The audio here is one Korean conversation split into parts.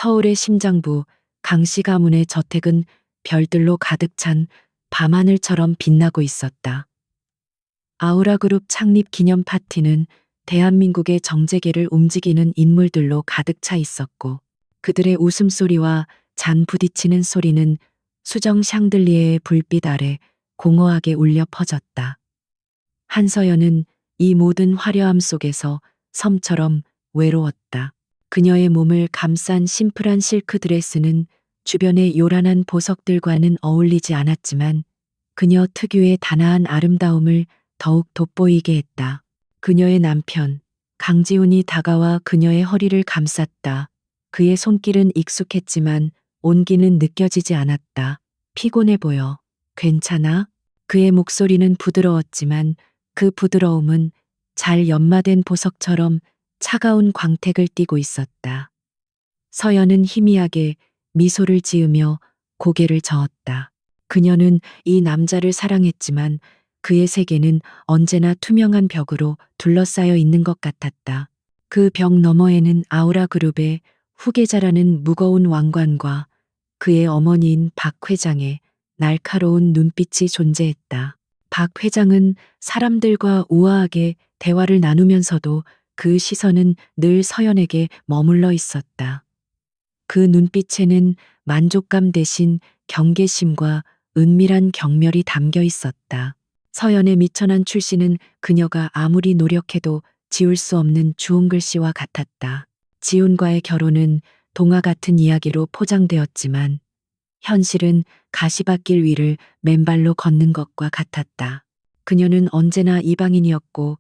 서울의 심장부 강씨 가문의 저택은 별들로 가득 찬 밤하늘처럼 빛나고 있었다. 아우라그룹 창립 기념 파티는 대한민국의 정재계를 움직이는 인물들로 가득 차 있었고, 그들의 웃음소리와 잔 부딪히는 소리는 수정 샹들리에의 불빛 아래 공허하게 울려 퍼졌다. 한서연은 이 모든 화려함 속에서 섬처럼 외로웠다. 그녀의 몸을 감싼 심플한 실크 드레스는 주변의 요란한 보석들과는 어울리지 않았지만 그녀 특유의 단아한 아름다움을 더욱 돋보이게 했다. 그녀의 남편 강지훈이 다가와 그녀의 허리를 감쌌다. 그의 손길은 익숙했지만 온기는 느껴지지 않았다. 피곤해 보여. 괜찮아? 그의 목소리는 부드러웠지만 그 부드러움은 잘 연마된 보석처럼 차가운 광택을 띠고 있었다. 서연은 희미하게 미소를 지으며 고개를 저었다. 그녀는 이 남자를 사랑했지만 그의 세계는 언제나 투명한 벽으로 둘러싸여 있는 것 같았다. 그 벽 너머에는 아우라 그룹의 후계자라는 무거운 왕관과 그의 어머니인 박 회장의 날카로운 눈빛이 존재했다. 박 회장은 사람들과 우아하게 대화를 나누면서도 그 시선은 늘 서연에게 머물러 있었다. 그 눈빛에는 만족감 대신 경계심과 은밀한 경멸이 담겨 있었다. 서연의 미천한 출신은 그녀가 아무리 노력해도 지울 수 없는 주홍글씨와 같았다. 지훈과의 결혼은 동화 같은 이야기로 포장되었지만 현실은 가시밭길 위를 맨발로 걷는 것과 같았다. 그녀는 언제나 이방인이었고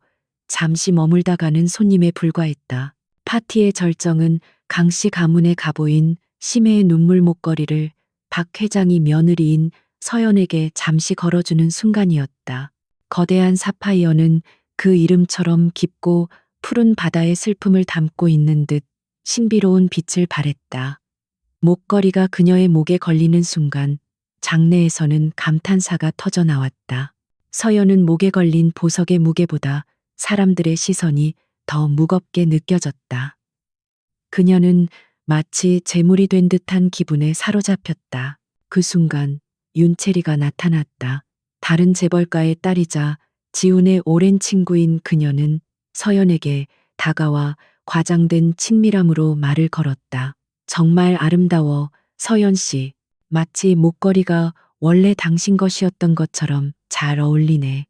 잠시 머물다 가는 손님에 불과했다. 파티의 절정은 강씨 가문의 가보인 심해의 눈물 목걸이를 박 회장이 며느리인 서연에게 잠시 걸어주는 순간이었다. 거대한 사파이어는 그 이름처럼 깊고 푸른 바다의 슬픔을 담고 있는 듯 신비로운 빛을 발했다. 목걸이가 그녀의 목에 걸리는 순간 장내에서는 감탄사가 터져 나왔다. 서연은 목에 걸린 보석의 무게보다 사람들의 시선이 더 무겁게 느껴졌다. 그녀는 마치 재물이 된 듯한 기분에 사로잡혔다. 그 순간 윤채리가 나타났다. 다른 재벌가의 딸이자 지훈의 오랜 친구인 그녀는 서연에게 다가와 과장된 친밀함으로 말을 걸었다. 정말 아름다워, 서연 씨. 마치 목걸이가 원래 당신 것이었던 것처럼 잘 어울리네.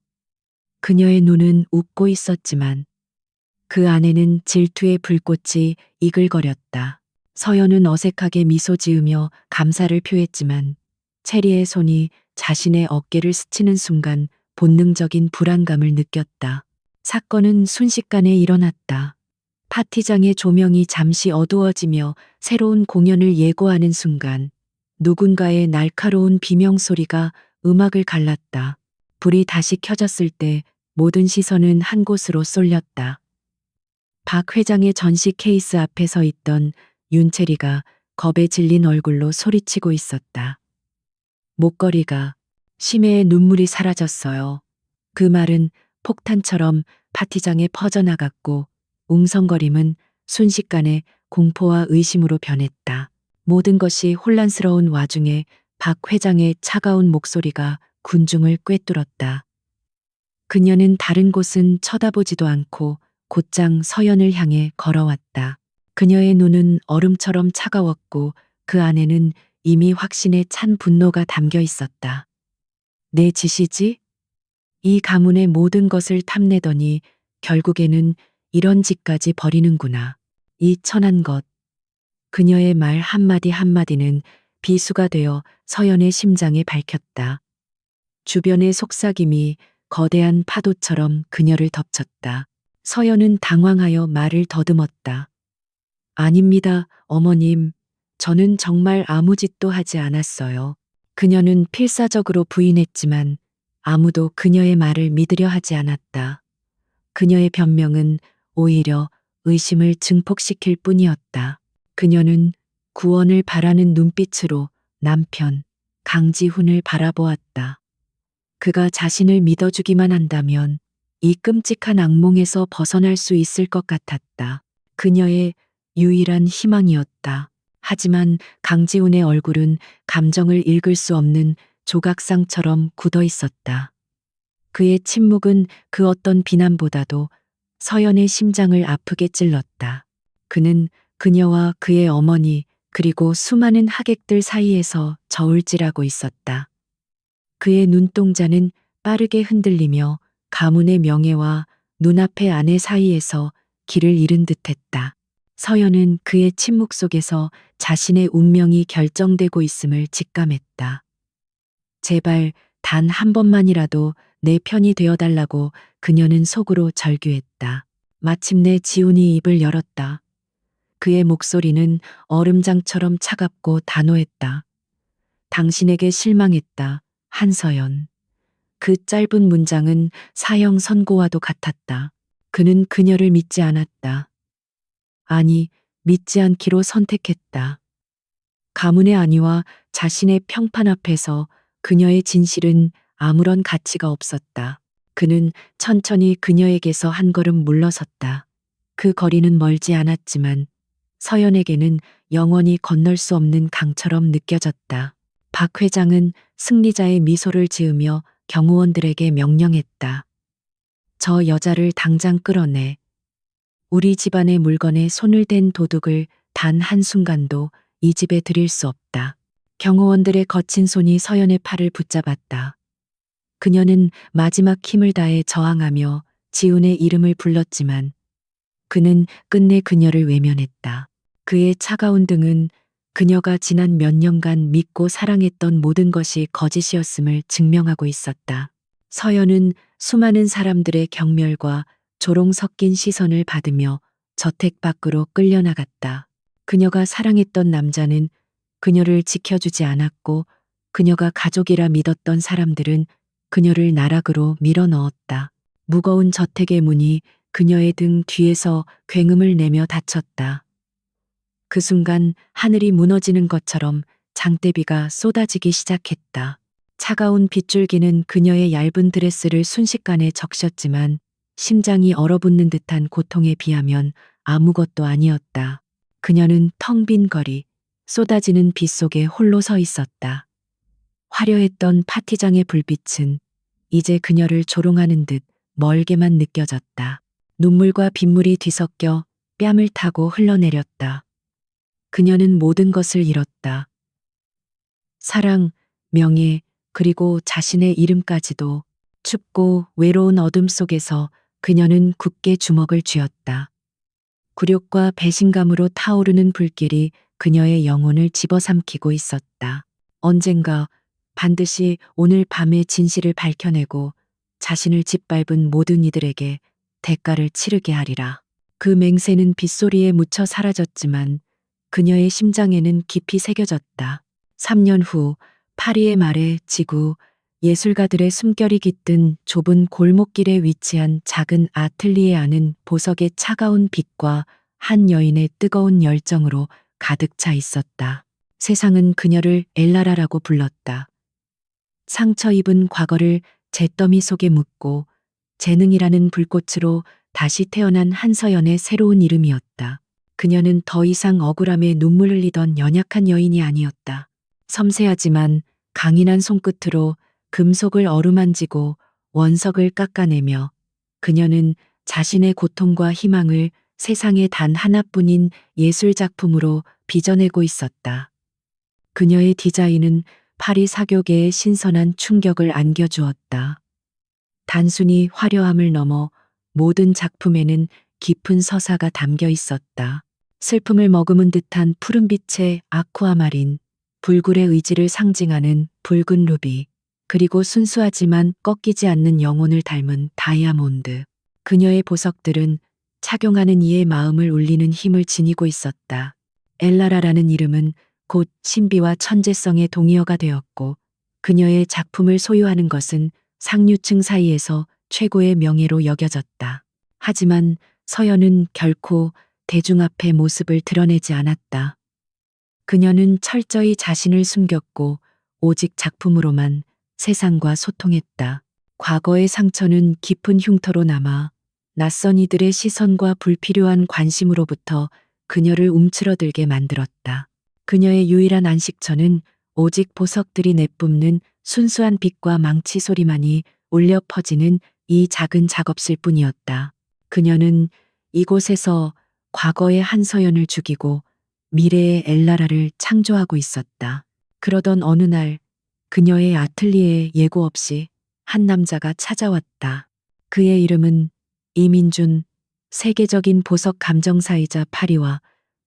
그녀의 눈은 웃고 있었지만 그 안에는 질투의 불꽃이 이글거렸다. 서연은 어색하게 미소 지으며 감사를 표했지만 체리의 손이 자신의 어깨를 스치는 순간 본능적인 불안감을 느꼈다. 사건은 순식간에 일어났다. 파티장의 조명이 잠시 어두워지며 새로운 공연을 예고하는 순간 누군가의 날카로운 비명소리가 음악을 갈랐다. 불이 다시 켜졌을 때 모든 시선은 한 곳으로 쏠렸다. 박 회장의 전시 케이스 앞에 서 있던 윤채리가 겁에 질린 얼굴로 소리치고 있었다. 목걸이가 심해의 눈물이 사라졌어요. 그 말은 폭탄처럼 파티장에 퍼져나갔고 웅성거림은 순식간에 공포와 의심으로 변했다. 모든 것이 혼란스러운 와중에 박 회장의 차가운 목소리가 군중을 꿰뚫었다. 그녀는 다른 곳은 쳐다보지도 않고 곧장 서연을 향해 걸어왔다. 그녀의 눈은 얼음처럼 차가웠고 그 안에는 이미 확신에 찬 분노가 담겨 있었다. 내 짓이지? 이 가문의 모든 것을 탐내더니 결국에는 이런 짓까지 벌이는구나. 이 천한 것. 그녀의 말 한마디 한마디는 비수가 되어 서연의 심장에 밝혔다. 주변의 속삭임이 거대한 파도처럼 그녀를 덮쳤다. 서연은 당황하여 말을 더듬었다. 아닙니다, 어머님. 저는 정말 아무 짓도 하지 않았어요. 그녀는 필사적으로 부인했지만 아무도 그녀의 말을 믿으려 하지 않았다. 그녀의 변명은 오히려 의심을 증폭시킬 뿐이었다. 그녀는 구원을 바라는 눈빛으로 남편 강지훈을 바라보았다. 그가 자신을 믿어주기만 한다면 이 끔찍한 악몽에서 벗어날 수 있을 것 같았다. 그녀의 유일한 희망이었다. 하지만 강지훈의 얼굴은 감정을 읽을 수 없는 조각상처럼 굳어 있었다. 그의 침묵은 그 어떤 비난보다도 서연의 심장을 아프게 찔렀다. 그는 그녀와 그의 어머니 그리고 수많은 하객들 사이에서 저울질하고 있었다. 그의 눈동자는 빠르게 흔들리며 가문의 명예와 눈앞의 아내 사이에서 길을 잃은 듯했다. 서연은 그의 침묵 속에서 자신의 운명이 결정되고 있음을 직감했다. 제발 단 한 번만이라도 내 편이 되어달라고 그녀는 속으로 절규했다. 마침내 지훈이 입을 열었다. 그의 목소리는 얼음장처럼 차갑고 단호했다. 당신에게 실망했다, 한서연. 그 짧은 문장은 사형 선고와도 같았다. 그는 그녀를 믿지 않았다. 아니, 믿지 않기로 선택했다. 가문의 안위와 자신의 평판 앞에서 그녀의 진실은 아무런 가치가 없었다. 그는 천천히 그녀에게서 한 걸음 물러섰다. 그 거리는 멀지 않았지만 서연에게는 영원히 건널 수 없는 강처럼 느껴졌다. 박 회장은 승리자의 미소를 지으며 경호원들에게 명령했다. 저 여자를 당장 끌어내. 우리 집안의 물건에 손을 댄 도둑을 단 한순간도 이 집에 들일 수 없다. 경호원들의 거친 손이 서연의 팔을 붙잡았다. 그녀는 마지막 힘을 다해 저항하며 지훈의 이름을 불렀지만 그는 끝내 그녀를 외면했다. 그의 차가운 등은 그녀가 지난 몇 년간 믿고 사랑했던 모든 것이 거짓이었음을 증명하고 있었다. 서연은 수많은 사람들의 경멸과 조롱 섞인 시선을 받으며 저택 밖으로 끌려나갔다. 그녀가 사랑했던 남자는 그녀를 지켜주지 않았고 그녀가 가족이라 믿었던 사람들은 그녀를 나락으로 밀어 넣었다. 무거운 저택의 문이 그녀의 등 뒤에서 굉음을 내며 닫혔다. 그 순간 하늘이 무너지는 것처럼 장대비가 쏟아지기 시작했다. 차가운 빗줄기는 그녀의 얇은 드레스를 순식간에 적셨지만 심장이 얼어붙는 듯한 고통에 비하면 아무것도 아니었다. 그녀는 텅 빈 거리, 쏟아지는 빛 속에 홀로 서 있었다. 화려했던 파티장의 불빛은 이제 그녀를 조롱하는 듯 멀게만 느껴졌다. 눈물과 빗물이 뒤섞여 뺨을 타고 흘러내렸다. 그녀는 모든 것을 잃었다. 사랑, 명예, 그리고 자신의 이름까지도. 춥고 외로운 어둠 속에서 그녀는 굳게 주먹을 쥐었다. 굴욕과 배신감으로 타오르는 불길이 그녀의 영혼을 집어삼키고 있었다. 언젠가 반드시 오늘 밤의 진실을 밝혀내고 자신을 짓밟은 모든 이들에게 대가를 치르게 하리라. 그 맹세는 빗소리에 묻혀 사라졌지만 그녀의 심장에는 깊이 새겨졌다. 3년 후 파리의 말에 지구 예술가들의 숨결이 깃든 좁은 골목길에 위치한 작은 아틀리에 안은 보석의 차가운 빛과 한 여인의 뜨거운 열정으로 가득 차 있었다. 세상은 그녀를 엘라라라고 불렀다. 상처 입은 과거를 잿더미 속에 묻고 재능이라는 불꽃으로 다시 태어난 한서연의 새로운 이름이었다. 그녀는 더 이상 억울함에 눈물 흘리던 연약한 여인이 아니었다. 섬세하지만 강인한 손끝으로 금속을 어루만지고 원석을 깎아내며 그녀는 자신의 고통과 희망을 세상에 단 하나뿐인 예술 작품으로 빚어내고 있었다. 그녀의 디자인은 파리 사교계에 신선한 충격을 안겨주었다. 단순히 화려함을 넘어 모든 작품에는 깊은 서사가 담겨 있었다. 슬픔을 머금은 듯한 푸른빛의 아쿠아마린, 불굴의 의지를 상징하는 붉은 루비, 그리고 순수하지만 꺾이지 않는 영혼을 닮은 다이아몬드. 그녀의 보석들은 착용하는 이의 마음을 울리는 힘을 지니고 있었다. 엘라라라는 이름은 곧 신비와 천재성의 동의어가 되었고 그녀의 작품을 소유하는 것은 상류층 사이에서 최고의 명예로 여겨졌다. 하지만 서연은 결코 대중 앞에 모습을 드러내지 않았다. 그녀는 철저히 자신을 숨겼고 오직 작품으로만 세상과 소통했다. 과거의 상처는 깊은 흉터로 남아 낯선 이들의 시선과 불필요한 관심으로부터 그녀를 움츠러들게 만들었다. 그녀의 유일한 안식처는 오직 보석들이 내뿜는 순수한 빛과 망치 소리만이 울려 퍼지는 이 작은 작업실 뿐이었다. 그녀는 이곳에서 과거의 한서연을 죽이고 미래의 엘라라를 창조하고 있었다. 그러던 어느 날 그녀의 아틀리에에 예고 없이 한 남자가 찾아왔다. 그의 이름은 이민준, 세계적인 보석 감정사이자 파리와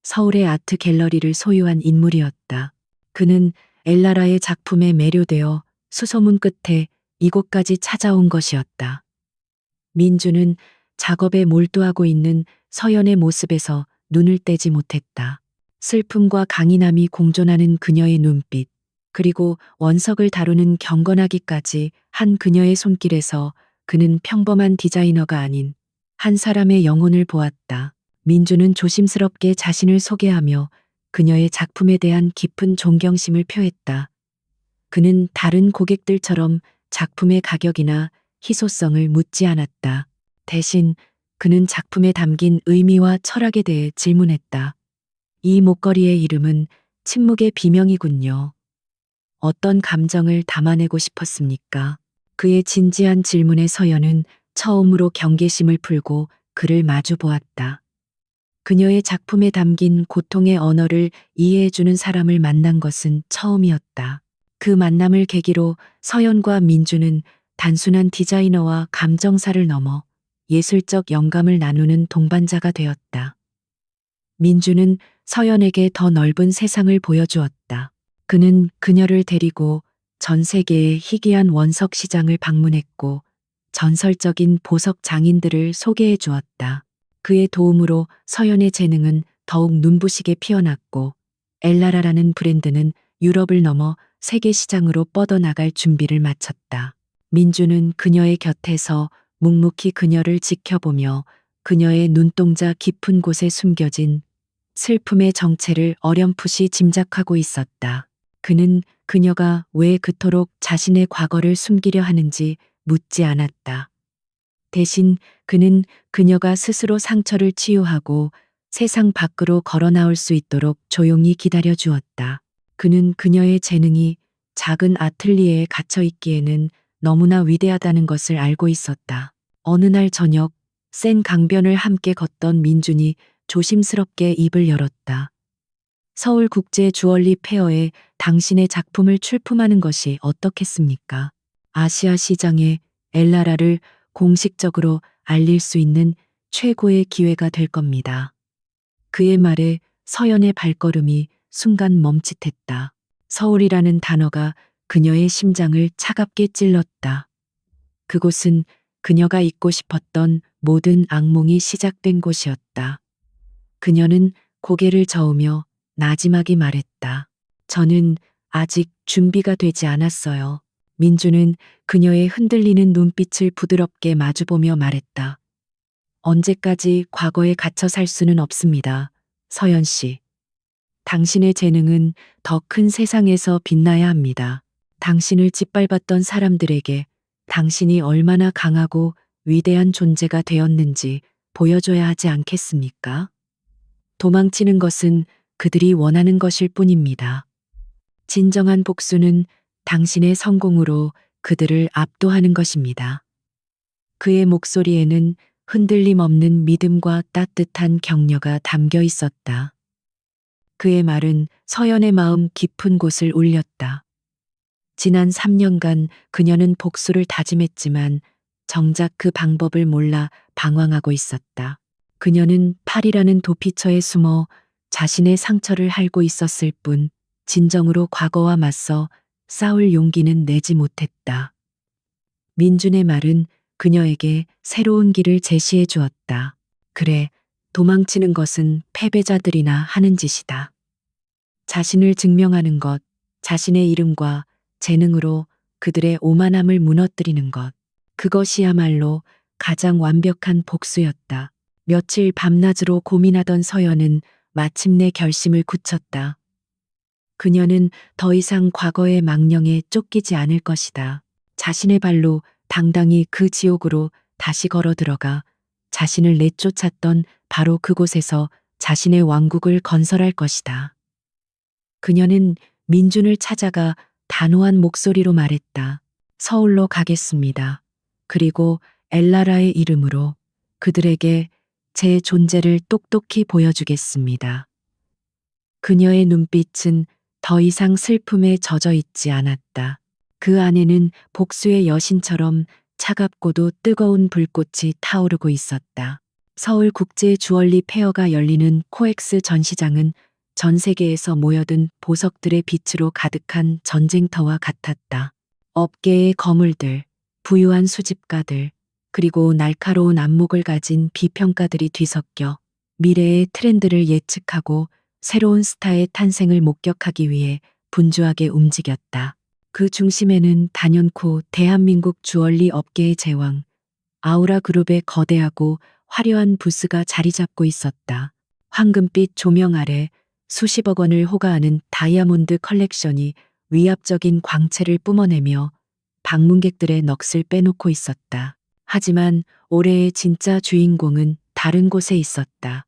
서울의 아트 갤러리를 소유한 인물이었다. 그는 엘라라의 작품에 매료되어 수소문 끝에 이곳까지 찾아온 것이었다. 민주는 작업에 몰두하고 있는 서연의 모습에서 눈을 떼지 못했다. 슬픔과 강인함이 공존하는 그녀의 눈빛, 그리고 원석을 다루는 경건하기까지 한 그녀의 손길에서 그는 평범한 디자이너가 아닌 한 사람의 영혼을 보았다. 민주는 조심스럽게 자신을 소개하며 그녀의 작품에 대한 깊은 존경심을 표했다. 그는 다른 고객들처럼 작품의 가격이나 희소성을 묻지 않았다. 대신 그는 작품에 담긴 의미와 철학에 대해 질문했다. 이 목걸이의 이름은 침묵의 비명이군요. 어떤 감정을 담아내고 싶었습니까? 그의 진지한 질문에 서연은 처음으로 경계심을 풀고 그를 마주 보았다. 그녀의 작품에 담긴 고통의 언어를 이해해주는 사람을 만난 것은 처음이었다. 그 만남을 계기로 서연과 민주는 단순한 디자이너와 감정사를 넘어 예술적 영감을 나누는 동반자가 되었다. 민주는 서연에게 더 넓은 세상을 보여주었다. 그는 그녀를 데리고 전 세계의 희귀한 원석 시장을 방문했고 전설적인 보석 장인들을 소개해 주었다. 그의 도움으로 서연의 재능은 더욱 눈부시게 피어났고 엘라라라는 브랜드는 유럽을 넘어 세계 시장으로 뻗어나갈 준비를 마쳤다. 민주는 그녀의 곁에서 묵묵히 그녀를 지켜보며 그녀의 눈동자 깊은 곳에 숨겨진 슬픔의 정체를 어렴풋이 짐작하고 있었다. 그는 그녀가 왜 그토록 자신의 과거를 숨기려 하는지 묻지 않았다. 대신 그는 그녀가 스스로 상처를 치유하고 세상 밖으로 걸어 나올 수 있도록 조용히 기다려 주었다. 그는 그녀의 재능이 작은 아틀리에에 갇혀 있기에는 너무나 위대하다는 것을 알고 있었다. 어느 날 저녁, 센 강변을 함께 걷던 민준이 조심스럽게 입을 열었다. 서울국제 주얼리 페어에 당신의 작품을 출품하는 것이 어떻겠습니까? 아시아 시장에 엘라라를 공식적으로 알릴 수 있는 최고의 기회가 될 겁니다. 그의 말에 서연의 발걸음이 순간 멈칫했다. 서울이라는 단어가 그녀의 심장을 차갑게 찔렀다. 그곳은 그녀가 잊고 싶었던 모든 악몽이 시작된 곳이었다. 그녀는 고개를 저으며 나지막이 말했다. 저는 아직 준비가 되지 않았어요. 민주는 그녀의 흔들리는 눈빛을 부드럽게 마주보며 말했다. 언제까지 과거에 갇혀 살 수는 없습니다. 서연 씨. 당신의 재능은 더 큰 세상에서 빛나야 합니다. 당신을 짓밟았던 사람들에게 당신이 얼마나 강하고 위대한 존재가 되었는지 보여줘야 하지 않겠습니까? 도망치는 것은 그들이 원하는 것일 뿐입니다. 진정한 복수는 당신의 성공으로 그들을 압도하는 것입니다. 그의 목소리에는 흔들림 없는 믿음과 따뜻한 격려가 담겨 있었다. 그의 말은 서연의 마음 깊은 곳을 울렸다. 지난 3년간 그녀는 복수를 다짐했지만 정작 그 방법을 몰라 방황하고 있었다. 그녀는 파리라는 도피처에 숨어 자신의 상처를 핥고 있었을 뿐 진정으로 과거와 맞서 싸울 용기는 내지 못했다. 민준의 말은 그녀에게 새로운 길을 제시해 주었다. 그래, 도망치는 것은 패배자들이나 하는 짓이다. 자신을 증명하는 것, 자신의 이름과 재능으로 그들의 오만함을 무너뜨리는 것. 그것이야말로 가장 완벽한 복수였다. 며칠 밤낮으로 고민하던 서연은 마침내 결심을 굳혔다. 그녀는 더 이상 과거의 망령에 쫓기지 않을 것이다. 자신의 발로 당당히 그 지옥으로 다시 걸어 들어가 자신을 내쫓았던 바로 그곳에서 자신의 왕국을 건설할 것이다. 그녀는 민준을 찾아가 단호한 목소리로 말했다. 서울로 가겠습니다. 그리고 엘라라의 이름으로 그들에게 제 존재를 똑똑히 보여주겠습니다. 그녀의 눈빛은 더 이상 슬픔에 젖어 있지 않았다. 그 안에는 복수의 여신처럼 차갑고도 뜨거운 불꽃이 타오르고 있었다. 서울 국제 주얼리 페어가 열리는 코엑스 전시장은 전 세계에서 모여든 보석들의 빛으로 가득한 전쟁터와 같았다. 업계의 거물들, 부유한 수집가들, 그리고 날카로운 안목을 가진 비평가들이 뒤섞여 미래의 트렌드를 예측하고 새로운 스타의 탄생을 목격하기 위해 분주하게 움직였다. 그 중심에는 단연코 대한민국 주얼리 업계의 제왕, 아우라 그룹의 거대하고 화려한 부스가 자리 잡고 있었다. 황금빛 조명 아래 수십억 원을 호가하는 다이아몬드 컬렉션이 위압적인 광채를 뿜어내며 방문객들의 넋을 빼놓고 있었다. 하지만 올해의 진짜 주인공은 다른 곳에 있었다.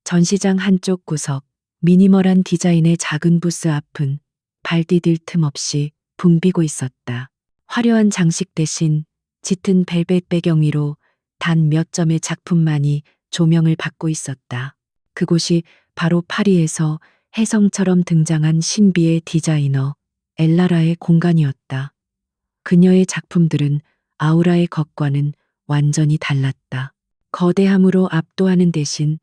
전시장 한쪽 구석, 미니멀한 디자인의 작은 부스 앞은 발 디딜 틈 없이 붐비고 있었다. 화려한 장식 대신 짙은 벨벳 배경 위로 단 몇 점의 작품만이 조명을 받고 있었다. 그곳이 바로 파리에서 혜성처럼 등장한 신비의 디자이너 엘라라의 공간이었다. 그녀의 작품들은 아우라의 것과는 완전히 달랐다. 거대함으로 압도하는 대신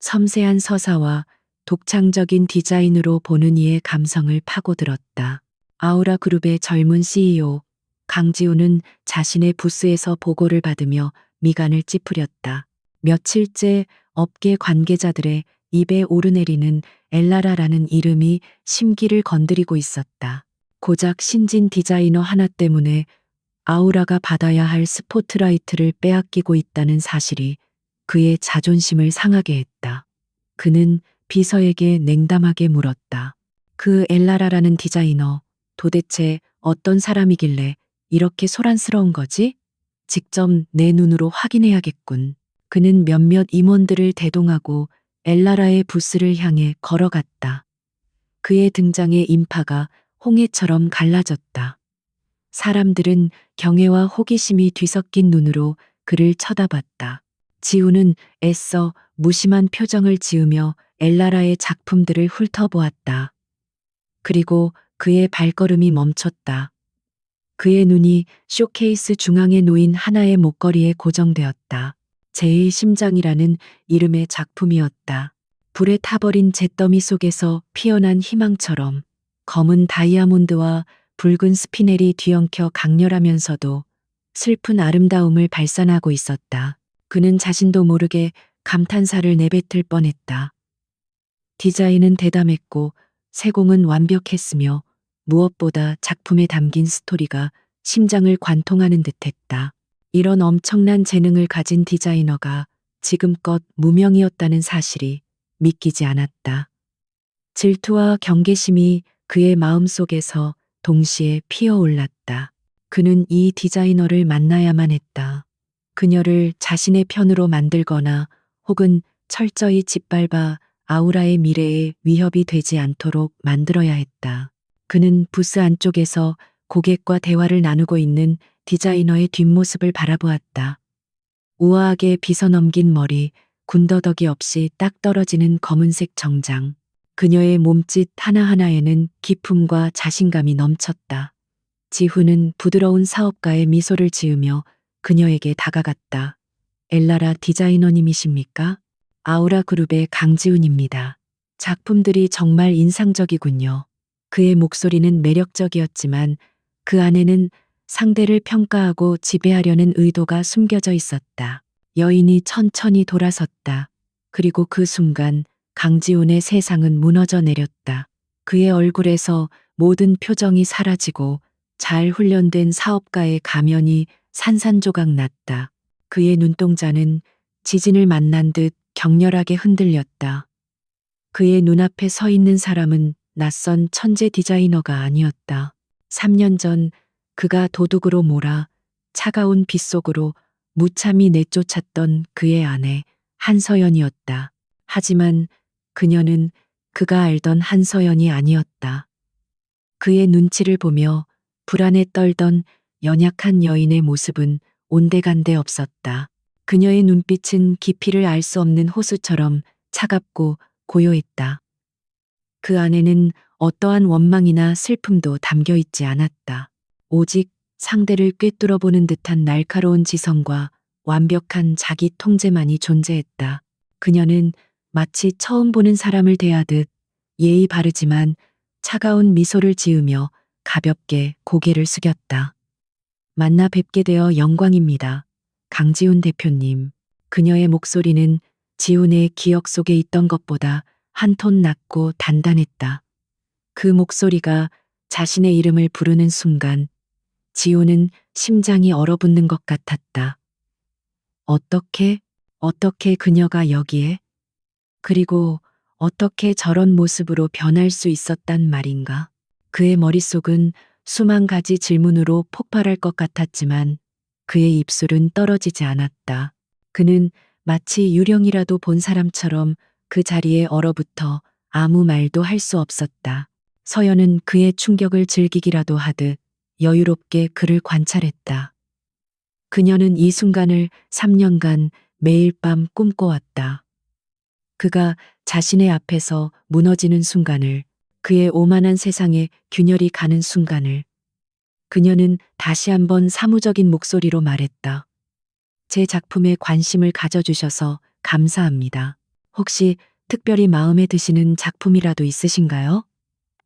섬세한 서사와 독창적인 디자인으로 보는 이의 감성을 파고들었다. 아우라 그룹의 젊은 CEO 강지우는 자신의 부스에서 보고를 받으며 미간을 찌푸렸다. 며칠째 업계 관계자들의 입에 오르내리는 엘라라라는 이름이 심기를 건드리고 있었다. 고작 신진 디자이너 하나 때문에 아우라가 받아야 할 스포트라이트를 빼앗기고 있다는 사실이 그의 자존심을 상하게 했다. 그는 비서에게 냉담하게 물었다. 그 엘라라라는 디자이너 도대체 어떤 사람이길래 이렇게 소란스러운 거지? 직접 내 눈으로 확인해야겠군. 그는 몇몇 임원들을 대동하고 엘라라의 부스를 향해 걸어갔다. 그의 등장에 인파가 홍해처럼 갈라졌다. 사람들은 경애와 호기심이 뒤섞인 눈으로 그를 쳐다봤다. 지우는 애써 무심한 표정을 지으며 엘라라의 작품들을 훑어보았다. 그리고 그의 발걸음이 멈췄다. 그의 눈이 쇼케이스 중앙에 놓인 하나의 목걸이에 고정되었다. 제2의 심장이라는 이름의 작품이었다. 불에 타버린 잿더미 속에서 피어난 희망처럼 검은 다이아몬드와 붉은 스피넬이 뒤엉켜 강렬하면서도 슬픈 아름다움을 발산하고 있었다. 그는 자신도 모르게 감탄사를 내뱉을 뻔했다. 디자인은 대담했고 세공은 완벽했으며 무엇보다 작품에 담긴 스토리가 심장을 관통하는 듯했다. 이런 엄청난 재능을 가진 디자이너가 지금껏 무명이었다는 사실이 믿기지 않았다. 질투와 경계심이 그의 마음속에서 동시에 피어올랐다. 그는 이 디자이너를 만나야만 했다. 그녀를 자신의 편으로 만들거나 혹은 철저히 짓밟아 아우라의 미래에 위협이 되지 않도록 만들어야 했다. 그는 부스 안쪽에서 고객과 대화를 나누고 있는 디자이너의 뒷모습을 바라보았다. 우아하게 빗어넘긴 머리, 군더더기 없이 딱 떨어지는 검은색 정장. 그녀의 몸짓 하나하나에는 기품과 자신감이 넘쳤다. 지훈은 부드러운 사업가의 미소를 지으며 그녀에게 다가갔다. 엘라라 디자이너님이십니까? 아우라 그룹의 강지훈입니다. 작품들이 정말 인상적이군요. 그의 목소리는 매력적이었지만 그 안에는 상대를 평가하고 지배하려는 의도가 숨겨져 있었다. 여인이 천천히 돌아섰다. 그리고 그 순간 강지훈의 세상은 무너져 내렸다. 그의 얼굴에서 모든 표정이 사라지고 잘 훈련된 사업가의 가면이 산산조각 났다. 그의 눈동자는 지진을 만난 듯 격렬하게 흔들렸다. 그의 눈앞에 서 있는 사람은 낯선 천재 디자이너가 아니었다. 3년 전 그가 도둑으로 몰아 차가운 빛 속으로 무참히 내쫓았던 그의 아내 한서연이었다. 하지만 그녀는 그가 알던 한서연이 아니었다. 그의 눈치를 보며 불안에 떨던 연약한 여인의 모습은 온데간데 없었다. 그녀의 눈빛은 깊이를 알 수 없는 호수처럼 차갑고 고요했다. 그 안에는 어떠한 원망이나 슬픔도 담겨 있지 않았다. 오직 상대를 꿰뚫어 보는 듯한 날카로운 지성과 완벽한 자기 통제만이 존재했다. 그녀는 마치 처음 보는 사람을 대하듯 예의 바르지만 차가운 미소를 지으며 가볍게 고개를 숙였다. 만나 뵙게 되어 영광입니다. 강지훈 대표님. 그녀의 목소리는 지훈의 기억 속에 있던 것보다 한 톤 낮고 단단했다. 그 목소리가 자신의 이름을 부르는 순간 지훈은 심장이 얼어붙는 것 같았다. 어떻게 그녀가 여기에? 그리고 어떻게 저런 모습으로 변할 수 있었단 말인가? 그의 머릿속은 수만 가지 질문으로 폭발할 것 같았지만 그의 입술은 떨어지지 않았다. 그는 마치 유령이라도 본 사람처럼 그 자리에 얼어붙어 아무 말도 할 수 없었다. 서연은 그의 충격을 즐기기라도 하듯 여유롭게 그를 관찰했다. 그녀는 이 순간을 3년간 매일 밤 꿈꿔왔다. 그가 자신의 앞에서 무너지는 순간을, 그의 오만한 세상에 균열이 가는 순간을. 그녀는 다시 한번 사무적인 목소리로 말했다. 제 작품에 관심을 가져주셔서 감사합니다. 혹시 특별히 마음에 드시는 작품이라도 있으신가요?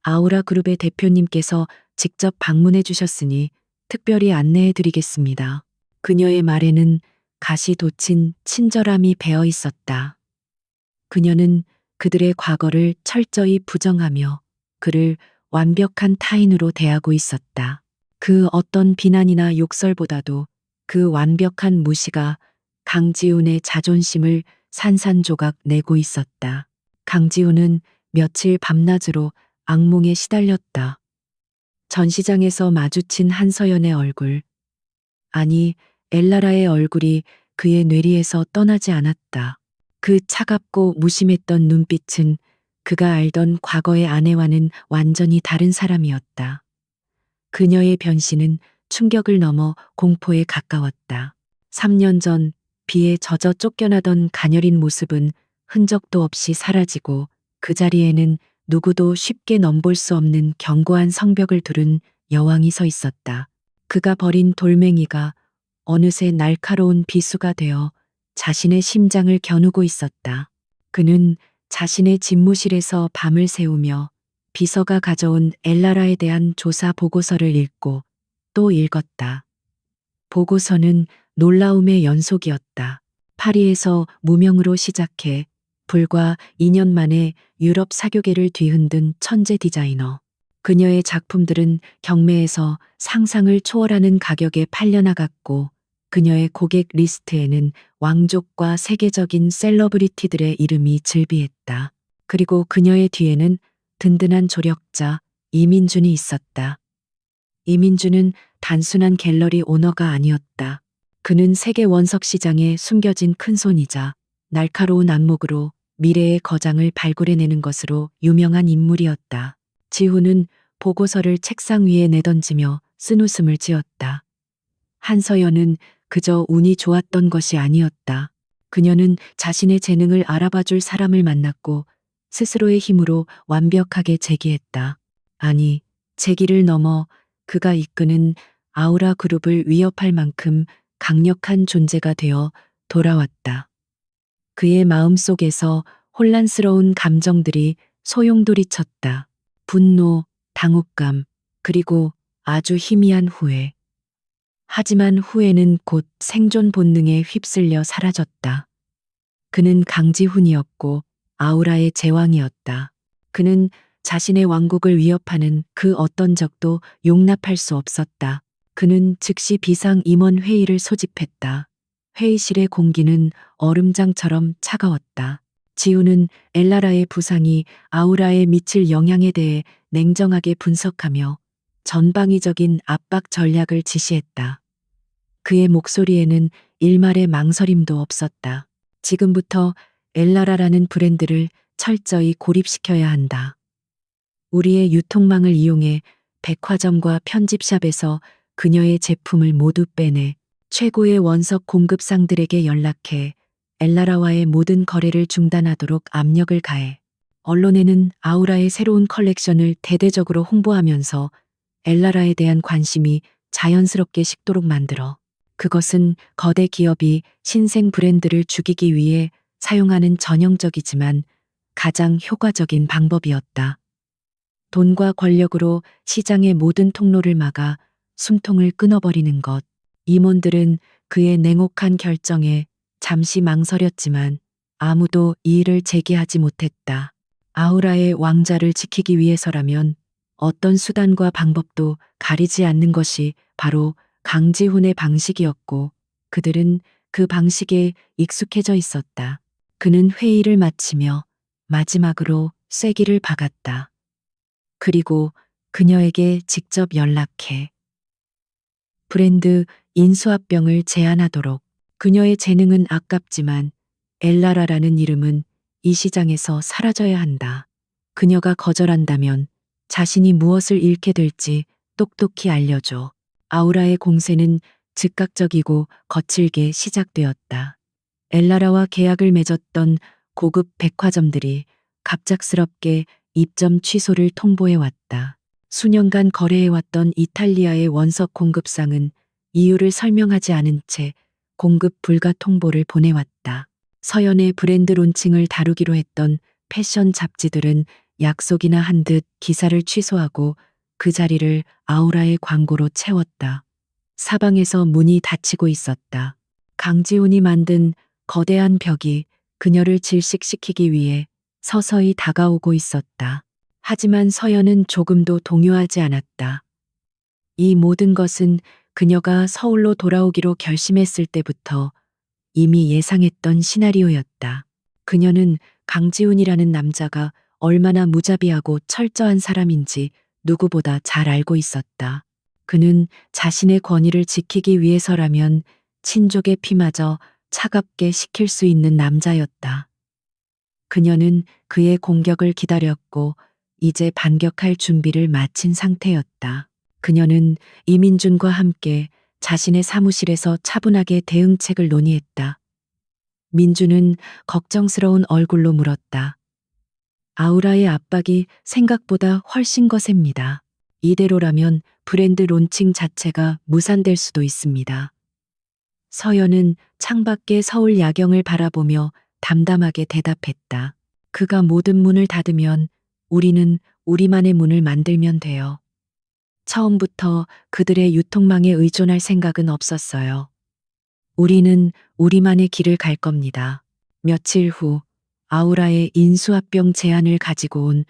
아우라 그룹의 대표님께서 직접 방문해 주셨으니 특별히 안내해 드리겠습니다. 그녀의 말에는 가시 돋친 친절함이 배어 있었다. 그녀는 그들의 과거를 철저히 부정하며 그를 완벽한 타인으로 대하고 있었다. 그 어떤 비난이나 욕설보다도 그 완벽한 무시가 강지훈의 자존심을 산산조각 내고 있었다. 강지훈은 며칠 밤낮으로 악몽에 시달렸다. 전시장에서 마주친 한서연의 얼굴, 아니 엘라라의 얼굴이 그의 뇌리에서 떠나지 않았다. 그 차갑고 무심했던 눈빛은 그가 알던 과거의 아내와는 완전히 다른 사람이었다. 그녀의 변신은 충격을 넘어 공포에 가까웠다. 3년 전 비에 젖어 쫓겨나던 가녀린 모습은 흔적도 없이 사라지고 그 자리에는 누구도 쉽게 넘볼 수 없는 견고한 성벽을 두른 여왕이 서 있었다. 그가 버린 돌멩이가 어느새 날카로운 비수가 되어 자신의 심장을 겨누고 있었다. 그는 자신의 집무실에서 밤을 새우며 비서가 가져온 엘라라에 대한 조사 보고서를 읽고 또 읽었다. 보고서는 놀라움의 연속이었다. 파리에서 무명으로 시작해 불과 2년 만에 유럽 사교계를 뒤흔든 천재 디자이너. 그녀의 작품들은 경매에서 상상을 초월하는 가격에 팔려나갔고 그녀의 고객 리스트에는 왕족과 세계적인 셀러브리티들의 이름이 즐비했다. 그리고 그녀의 뒤에는 든든한 조력자 이민준이 있었다. 이민준은 단순한 갤러리 오너가 아니었다. 그는 세계 원석 시장에 숨겨진 큰손이자 날카로운 안목으로 미래의 거장을 발굴해내는 것으로 유명한 인물이었다. 지훈은 보고서를 책상 위에 내던지며 쓴웃음을 지었다. 한서연은 그저 운이 좋았던 것이 아니었다. 그녀는 자신의 재능을 알아봐줄 사람을 만났고 스스로의 힘으로 완벽하게 재기했다. 아니, 재기를 넘어 그가 이끄는 아우라 그룹을 위협할 만큼 강력한 존재가 되어 돌아왔다. 그의 마음 속에서 혼란스러운 감정들이 소용돌이쳤다. 분노, 당혹감, 그리고 아주 희미한 후회. 하지만 후회는 곧 생존 본능에 휩쓸려 사라졌다. 그는 강지훈이었고 아우라의 제왕이었다. 그는 자신의 왕국을 위협하는 그 어떤 적도 용납할 수 없었다. 그는 즉시 비상 임원 회의를 소집했다. 회의실의 공기는 얼음장처럼 차가웠다. 지훈은 엘라라의 부상이 아우라에 미칠 영향에 대해 냉정하게 분석하며 전방위적인 압박 전략을 지시했다. 그의 목소리에는 일말의 망설임도 없었다. 지금부터 엘라라라는 브랜드를 철저히 고립시켜야 한다. 우리의 유통망을 이용해 백화점과 편집샵에서 그녀의 제품을 모두 빼내 최고의 원석 공급상들에게 연락해 엘라라와의 모든 거래를 중단하도록 압력을 가해 언론에는 아우라의 새로운 컬렉션을 대대적으로 홍보하면서 엘라라에 대한 관심이 자연스럽게 식도록 만들어. 그것은 거대 기업이 신생 브랜드를 죽이기 위해 사용하는 전형적이지만 가장 효과적인 방법이었다. 돈과 권력으로 시장의 모든 통로를 막아 숨통을 끊어버리는 것. 임원들은 그의 냉혹한 결정에 잠시 망설였지만 아무도 이의를 제기하지 못했다. 아우라의 왕자를 지키기 위해서라면 어떤 수단과 방법도 가리지 않는 것이 바로 강지훈의 방식이었고 그들은 그 방식에 익숙해져 있었다. 그는 회의를 마치며 마지막으로 쐐기를 박았다. 그리고 그녀에게 직접 연락해 브랜드 인수합병을 제안하도록. 그녀의 재능은 아깝지만 엘라라라는 이름은 이 시장에서 사라져야 한다. 그녀가 거절한다면 자신이 무엇을 잃게 될지 똑똑히 알려줘. 아우라의 공세는 즉각적이고 거칠게 시작되었다. 엘라라와 계약을 맺었던 고급 백화점들이 갑작스럽게 입점 취소를 통보해왔다. 수년간 거래해왔던 이탈리아의 원석 공급상은 이유를 설명하지 않은 채 공급 불가 통보를 보내왔다. 서연의 브랜드 론칭을 다루기로 했던 패션 잡지들은 약속이나 한 듯 기사를 취소하고 그 자리를 아우라의 광고로 채웠다. 사방에서 문이 닫히고 있었다. 강지훈이 만든 거대한 벽이 그녀를 질식시키기 위해 서서히 다가오고 있었다. 하지만 서연은 조금도 동요하지 않았다. 이 모든 것은 그녀가 서울로 돌아오기로 결심했을 때부터 이미 예상했던 시나리오였다. 그녀는 강지훈이라는 남자가 얼마나 무자비하고 철저한 사람인지 누구보다 잘 알고 있었다. 그는 자신의 권위를 지키기 위해서라면 친족의 피마저 차갑게 식힐 수 있는 남자였다. 그녀는 그의 공격을 기다렸고 이제 반격할 준비를 마친 상태였다. 그녀는 이민준과 함께 자신의 사무실에서 차분하게 대응책을 논의했다. 민준은 걱정스러운 얼굴로 물었다. 아우라의 압박이 생각보다 훨씬 거셉니다. 이대로라면 브랜드 론칭 자체가 무산될 수도 있습니다. 서연은 창밖의 서울 야경을 바라보며 담담하게 대답했다. 그가 모든 문을 닫으면 우리는 우리만의 문을 만들면 돼요. 처음부터 그들의 유통망에 의존할 생각은 없었어요. 우리는 우리만의 길을 갈 겁니다. 며칠 후 아우라의 인수합병 제안을 가지고 온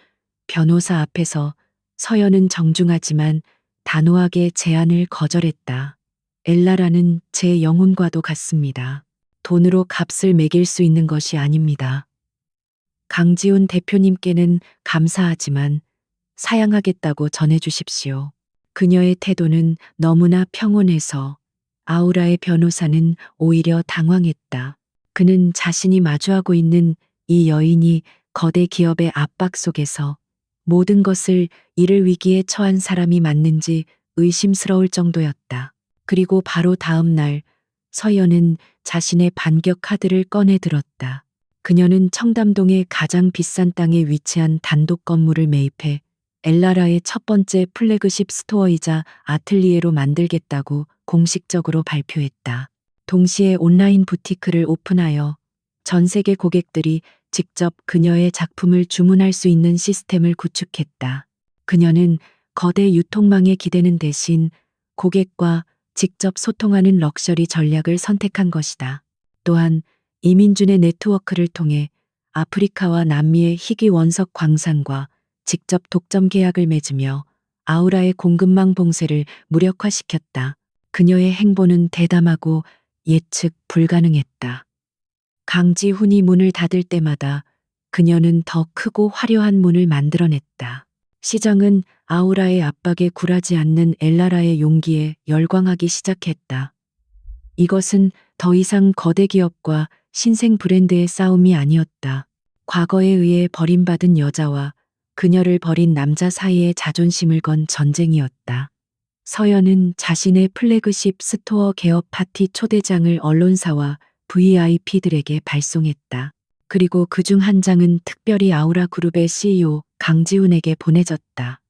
변호사 앞에서 서연은 정중하지만 단호하게 제안을 거절했다. 엘라라는 제 영혼과도 같습니다. 돈으로 값을 매길 수 있는 것이 아닙니다. 강지훈 대표님께는 감사하지만 사양하겠다고 전해주십시오. 그녀의 태도는 너무나 평온해서 아우라의 변호사는 오히려 당황했다. 그는 자신이 마주하고 있는 이 여인이 거대 기업의 압박 속에서 모든 것을 잃을 위기에 처한 사람이 맞는지 의심스러울 정도였다. 그리고 바로 다음 날 서연은 자신의 반격 카드를 꺼내 들었다. 그녀는 청담동의 가장 비싼 땅에 위치한 단독 건물을 매입해 엘라라의 첫 번째 플래그십 스토어이자 아틀리에로 만들겠다고 공식적으로 발표했다. 동시에 온라인 부티크를 오픈하여 전 세계 고객들이 직접 그녀의 작품을 주문할 수 있는 시스템을 구축했다. 그녀는 거대 유통망에 기대는 대신 고객과 직접 소통하는 럭셔리 전략을 선택한 것이다. 또한 이민준의 네트워크를 통해 아프리카와 남미의 희귀 원석 광산과 직접 독점 계약을 맺으며 아우라의 공급망 봉쇄를 무력화시켰다. 그녀의 행보는 대담하고 예측 불가능했다. 강지훈이 문을 닫을 때마다 그녀는 더 크고 화려한 문을 만들어냈다. 시장은 아우라의 압박에 굴하지 않는 엘라라의 용기에 열광하기 시작했다. 이것은 더 이상 거대 기업과 신생 브랜드의 싸움이 아니었다. 과거에 의해 버림받은 여자와 그녀를 버린 남자 사이의 자존심을 건 전쟁이었다. 서연은 자신의 플래그십 스토어 개업 파티 초대장을 언론사와 VIP들에게 발송했다. 그리고 그중 한 장은 특별히 아우라 그룹의 CEO 강지훈에게 보내졌다.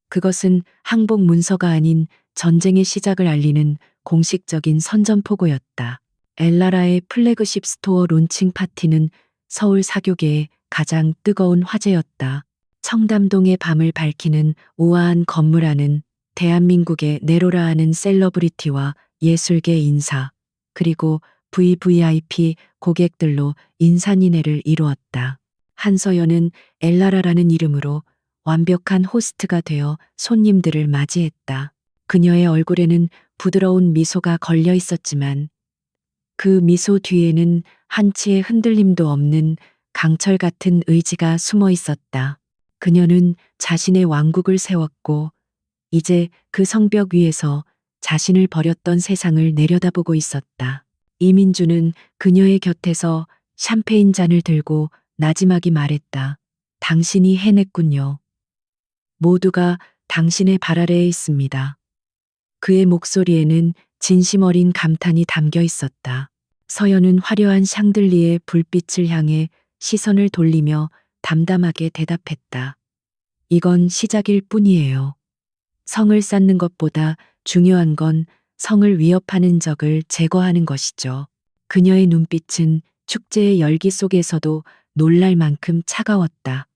그것은 항복 문서가 아닌 전쟁의 시작을 알리는 공식적인 선전포고였다. 엘라라의 플래그십 스토어 론칭 파티는 서울 사교계의 가장 뜨거운 화제였다. 청담동의 밤을 밝히는 우아한 건물 안은 대한민국의 네로라 하는 셀러브리티와 예술계 인사, 그리고 VVIP 고객들로 인산인해를 이루었다. 한서연은 엘라라라는 이름으로 완벽한 호스트가 되어 손님들을 맞이했다. 그녀의 얼굴에는 부드러운 미소가 걸려 있었지만 그 미소 뒤에는 한치의 흔들림도 없는 강철 같은 의지가 숨어 있었다. 그녀는 자신의 왕국을 세웠고 이제 그 성벽 위에서 자신을 버렸던 세상을 내려다보고 있었다. 이민주는 그녀의 곁에서 샴페인 잔을 들고 나지막이 말했다. 당신이 해냈군요. 모두가 당신의 발 아래에 있습니다. 그의 목소리에는 진심 어린 감탄이 담겨 있었다. 서연은 화려한 샹들리의 불빛을 향해 시선을 돌리며 담담하게 대답했다. 이건 시작일 뿐이에요. 성을 쌓는 것보다 중요한 건 성을 위협하는 적을 제거하는 것이죠. 그녀의 눈빛은 축제의 열기 속에서도 놀랄 만큼 차가웠다.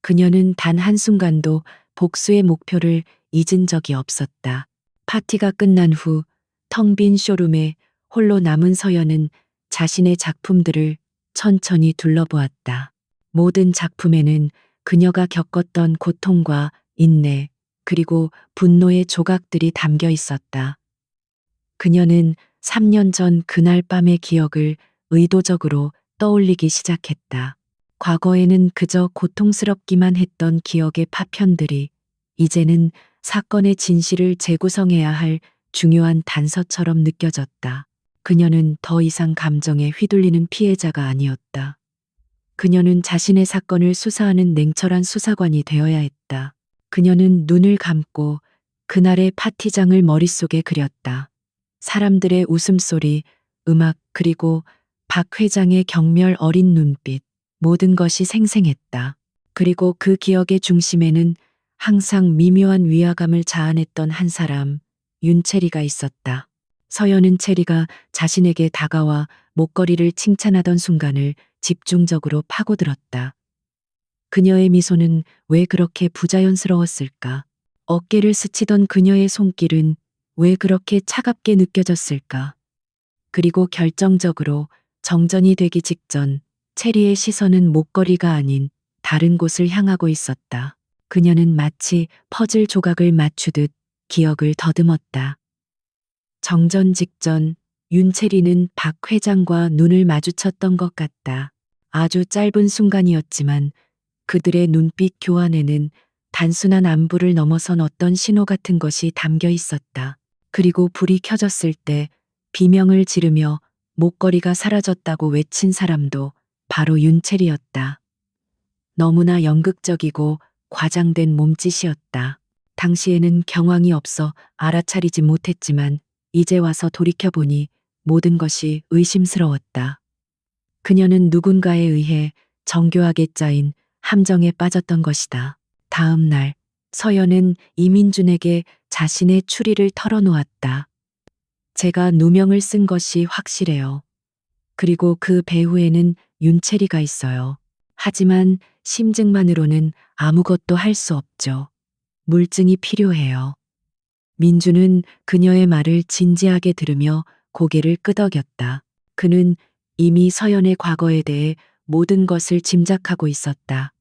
그녀는 단 한순간도 복수의 목표를 잊은 적이 없었다. 파티가 끝난 후 텅 빈 쇼룸에 홀로 남은 서연은 자신의 작품들을 천천히 둘러보았다. 모든 작품에는 그녀가 겪었던 고통과 인내, 그리고 분노의 조각들이 담겨 있었다. 그녀는 3년 전 그날 밤의 기억을 의도적으로 떠올리기 시작했다. 과거에는 그저 고통스럽기만 했던 기억의 파편들이 이제는 사건의 진실을 재구성해야 할 중요한 단서처럼 느껴졌다. 그녀는 더 이상 감정에 휘둘리는 피해자가 아니었다. 그녀는 자신의 사건을 수사하는 냉철한 수사관이 되어야 했다. 그녀는 눈을 감고 그날의 파티장을 머릿속에 그렸다. 사람들의 웃음소리, 음악, 그리고 박 회장의 경멸 어린 눈빛, 모든 것이 생생했다. 그리고 그 기억의 중심에는 항상 미묘한 위화감을 자아냈던 한 사람, 윤체리가 있었다. 서연은 체리가 자신에게 다가와 목걸이를 칭찬하던 순간을 집중적으로 파고들었다. 그녀의 미소는 왜 그렇게 부자연스러웠을까? 어깨를 스치던 그녀의 손길은 왜 그렇게 차갑게 느껴졌을까? 그리고 결정적으로 정전이 되기 직전 체리의 시선은 목걸이가 아닌 다른 곳을 향하고 있었다. 그녀는 마치 퍼즐 조각을 맞추듯 기억을 더듬었다. 정전 직전 윤체리는 박 회장과 눈을 마주쳤던 것 같다. 아주 짧은 순간이었지만 그들의 눈빛 교환에는 단순한 안부를 넘어선 어떤 신호 같은 것이 담겨 있었다. 그리고 불이 켜졌을 때 비명을 지르며 목걸이가 사라졌다고 외친 사람도 바로 윤체리였다. 너무나 연극적이고 과장된 몸짓이었다. 당시에는 경황이 없어 알아차리지 못했지만 이제 와서 돌이켜보니 모든 것이 의심스러웠다. 그녀는 누군가에 의해 정교하게 짜인 함정에 빠졌던 것이다. 다음 날 서연은 이민준에게 자신의 추리를 털어놓았다. 제가 누명을 쓴 것이 확실해요. 그리고 그 배후에는 윤체리가 있어요. 하지만 심증만으로는 아무것도 할 수 없죠. 물증이 필요해요. 민주는 그녀의 말을 진지하게 들으며 고개를 끄덕였다. 그는 이미 서연의 과거에 대해 모든 것을 짐작하고 있었다.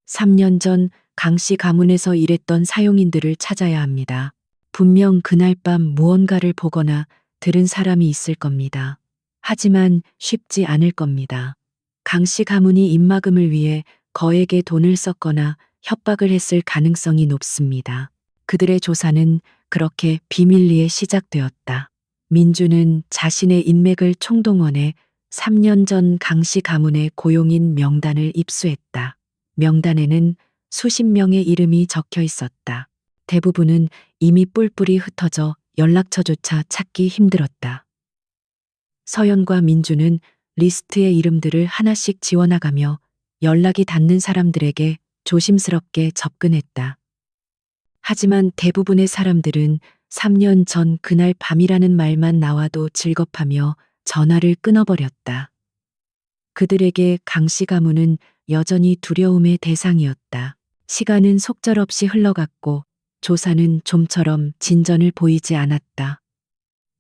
3년 전 강씨 가문에서 일했던 사용인들을 찾아야 합니다. 분명 그날 밤 무언가를 보거나 들은 사람이 있을 겁니다. 하지만 쉽지 않을 겁니다. 강씨 가문이 입막음을 위해 거액의 돈을 썼거나 협박을 했을 가능성이 높습니다. 그들의 조사는 그렇게 비밀리에 시작되었다. 민주는 자신의 인맥을 총동원해 3년 전 강씨 가문의 고용인 명단을 입수했다. 명단에는 수십 명의 이름이 적혀 있었다. 대부분은 이미 뿔뿔이 흩어져 연락처조차 찾기 힘들었다. 서연과 민주는 리스트의 이름들을 하나씩 지워나가며 연락이 닿는 사람들에게 조심스럽게 접근했다. 하지만 대부분의 사람들은 3년 전 그날 밤이라는 말만 나와도 질겁하며 전화를 끊어버렸다. 그들에게 강씨 가문은 여전히 두려움의 대상이었다. 시간은 속절없이 흘러갔고 조사는 좀처럼 진전을 보이지 않았다.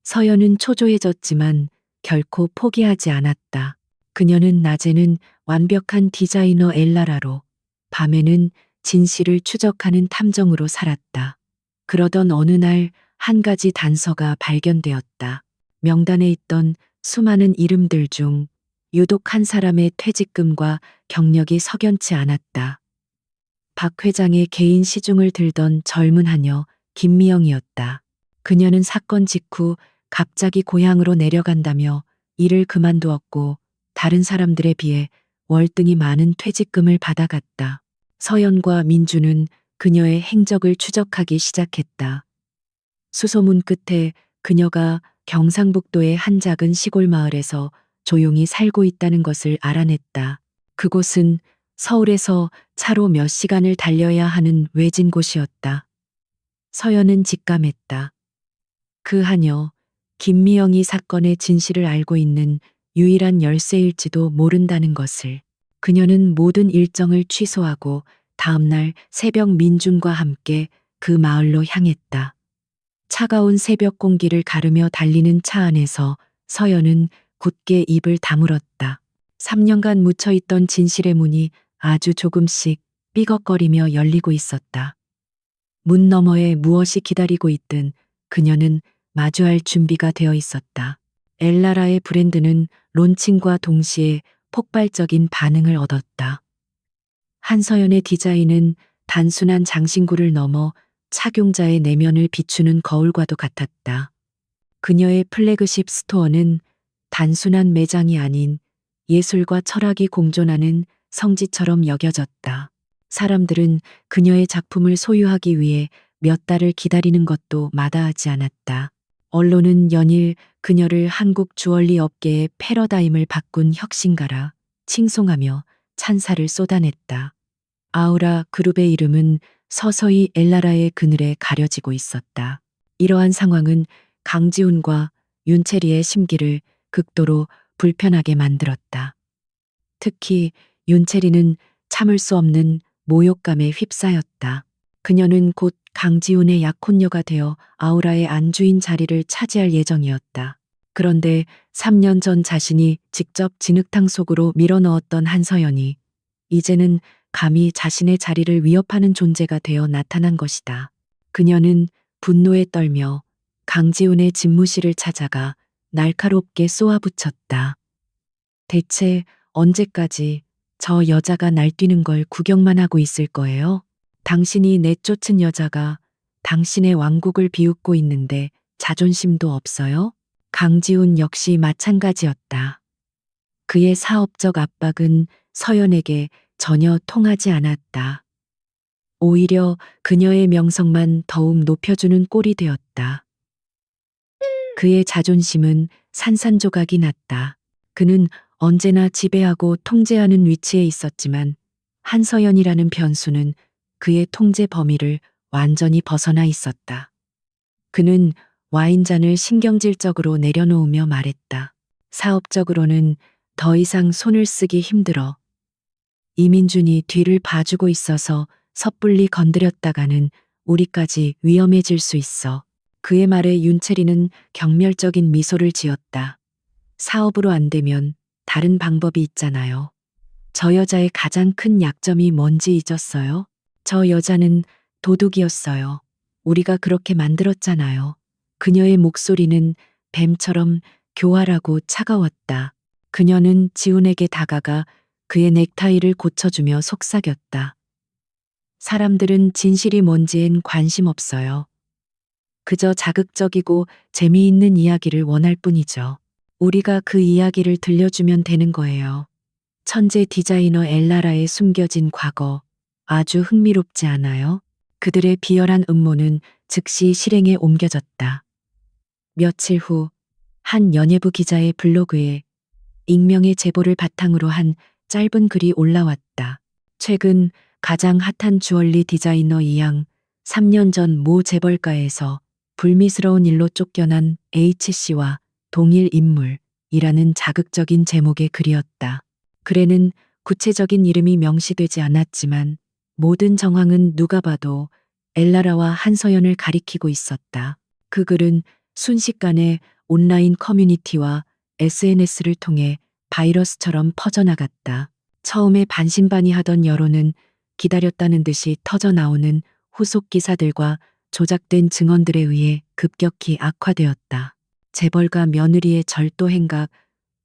서연은 초조해졌지만 결코 포기하지 않았다. 그녀는 낮에는 완벽한 디자이너 엘라라로, 밤에는 진실을 추적하는 탐정으로 살았다. 그러던 어느 날 한 가지 단서가 발견되었다. 명단에 있던 수많은 이름들 중 유독 한 사람의 퇴직금과 경력이 석연치 않았다. 박 회장의 개인 시중을 들던 젊은 하녀 김미영이었다. 그녀는 사건 직후 갑자기 고향으로 내려간다며 일을 그만두었고 다른 사람들에 비해 월등히 많은 퇴직금을 받아갔다. 서연과 민주는 그녀의 행적을 추적하기 시작했다. 수소문 끝에 그녀가 경상북도의 한 작은 시골 마을에서 조용히 살고 있다는 것을 알아냈다. 그곳은 서울에서 차로 몇 시간을 달려야 하는 외진 곳이었다. 서연은 직감했다. 그 하녀, 김미영이 사건의 진실을 알고 있는 유일한 열쇠일지도 모른다는 것을. 그녀는 모든 일정을 취소하고 다음날 새벽 민준과 함께 그 마을로 향했다. 차가운 새벽 공기를 가르며 달리는 차 안에서 서연은 굳게 입을 다물었다. 3년간 묻혀있던 진실의 문이 아주 조금씩 삐걱거리며 열리고 있었다. 문 너머에 무엇이 기다리고 있든 그녀는 마주할 준비가 되어 있었다. 엘라라의 브랜드는 론칭과 동시에 폭발적인 반응을 얻었다. 한서연의 디자인은 단순한 장신구를 넘어 착용자의 내면을 비추는 거울과도 같았다. 그녀의 플래그십 스토어는 단순한 매장이 아닌 예술과 철학이 공존하는 성지처럼 여겨졌다. 사람들은 그녀의 작품을 소유하기 위해 몇 달을 기다리는 것도 마다하지 않았다. 언론은 연일 그녀를 한국 주얼리 업계의 패러다임을 바꾼 혁신가라 칭송하며 찬사를 쏟아냈다. 아우라 그룹의 이름은 서서히 엘라라의 그늘에 가려지고 있었다. 이러한 상황은 강지훈과 윤채리의 심기를 극도로 불편하게 만들었다. 특히 윤채리는 참을 수 없는 모욕감에 휩싸였다. 그녀는 곧 강지훈의 약혼녀가 되어 아우라의 안주인 자리를 차지할 예정이었다. 그런데 3년 전 자신이 직접 진흙탕 속으로 밀어넣었던 한서연이 이제는 감히 자신의 자리를 위협하는 존재가 되어 나타난 것이다. 그녀는 분노에 떨며 강지훈의 집무실을 찾아가 날카롭게 쏘아붙였다. 대체 언제까지 저 여자가 날뛰는 걸 구경만 하고 있을 거예요? 당신이 내쫓은 여자가 당신의 왕국을 비웃고 있는데 자존심도 없어요? 강지훈 역시 마찬가지였다. 그의 사업적 압박은 서연에게 전혀 통하지 않았다. 오히려 그녀의 명성만 더욱 높여주는 꼴이 되었다. 그의 자존심은 산산조각이 났다. 그는 언제나 지배하고 통제하는 위치에 있었지만 한서연이라는 변수는 그의 통제 범위를 완전히 벗어나 있었다. 그는 와인잔을 신경질적으로 내려놓으며 말했다. 사업적으로는 더 이상 손을 쓰기 힘들어. 이민준이 뒤를 봐주고 있어서 섣불리 건드렸다가는 우리까지 위험해질 수 있어. 그의 말에 윤채리는 경멸적인 미소를 지었다. 사업으로 안 되면 다른 방법이 있잖아요. 저 여자의 가장 큰 약점이 뭔지 잊었어요? 저 여자는 도둑이었어요. 우리가 그렇게 만들었잖아요. 그녀의 목소리는 뱀처럼 교활하고 차가웠다. 그녀는 지훈에게 다가가 그의 넥타이를 고쳐주며 속삭였다. 사람들은 진실이 뭔지엔 관심 없어요. 그저 자극적이고 재미있는 이야기를 원할 뿐이죠. 우리가 그 이야기를 들려주면 되는 거예요. 천재 디자이너 엘라라의 숨겨진 과거. 아주 흥미롭지 않아요? 그들의 비열한 음모는 즉시 실행에 옮겨졌다. 며칠 후, 한 연예부 기자의 블로그에 익명의 제보를 바탕으로 한 짧은 글이 올라왔다. 최근 가장 핫한 주얼리 디자이너 이양, 3년 전 모 재벌가에서 불미스러운 일로 쫓겨난 H씨와 동일 인물이라는 자극적인 제목의 글이었다. 글에는 구체적인 이름이 명시되지 않았지만 모든 정황은 누가 봐도 엘라라와 한서연을 가리키고 있었다. 그 글은 순식간에 온라인 커뮤니티와 SNS를 통해 바이러스처럼 퍼져나갔다. 처음에 반신반의하던 여론은 기다렸다는 듯이 터져나오는 후속 기사들과 조작된 증언들에 의해 급격히 악화되었다. 재벌가 며느리의 절도 행각,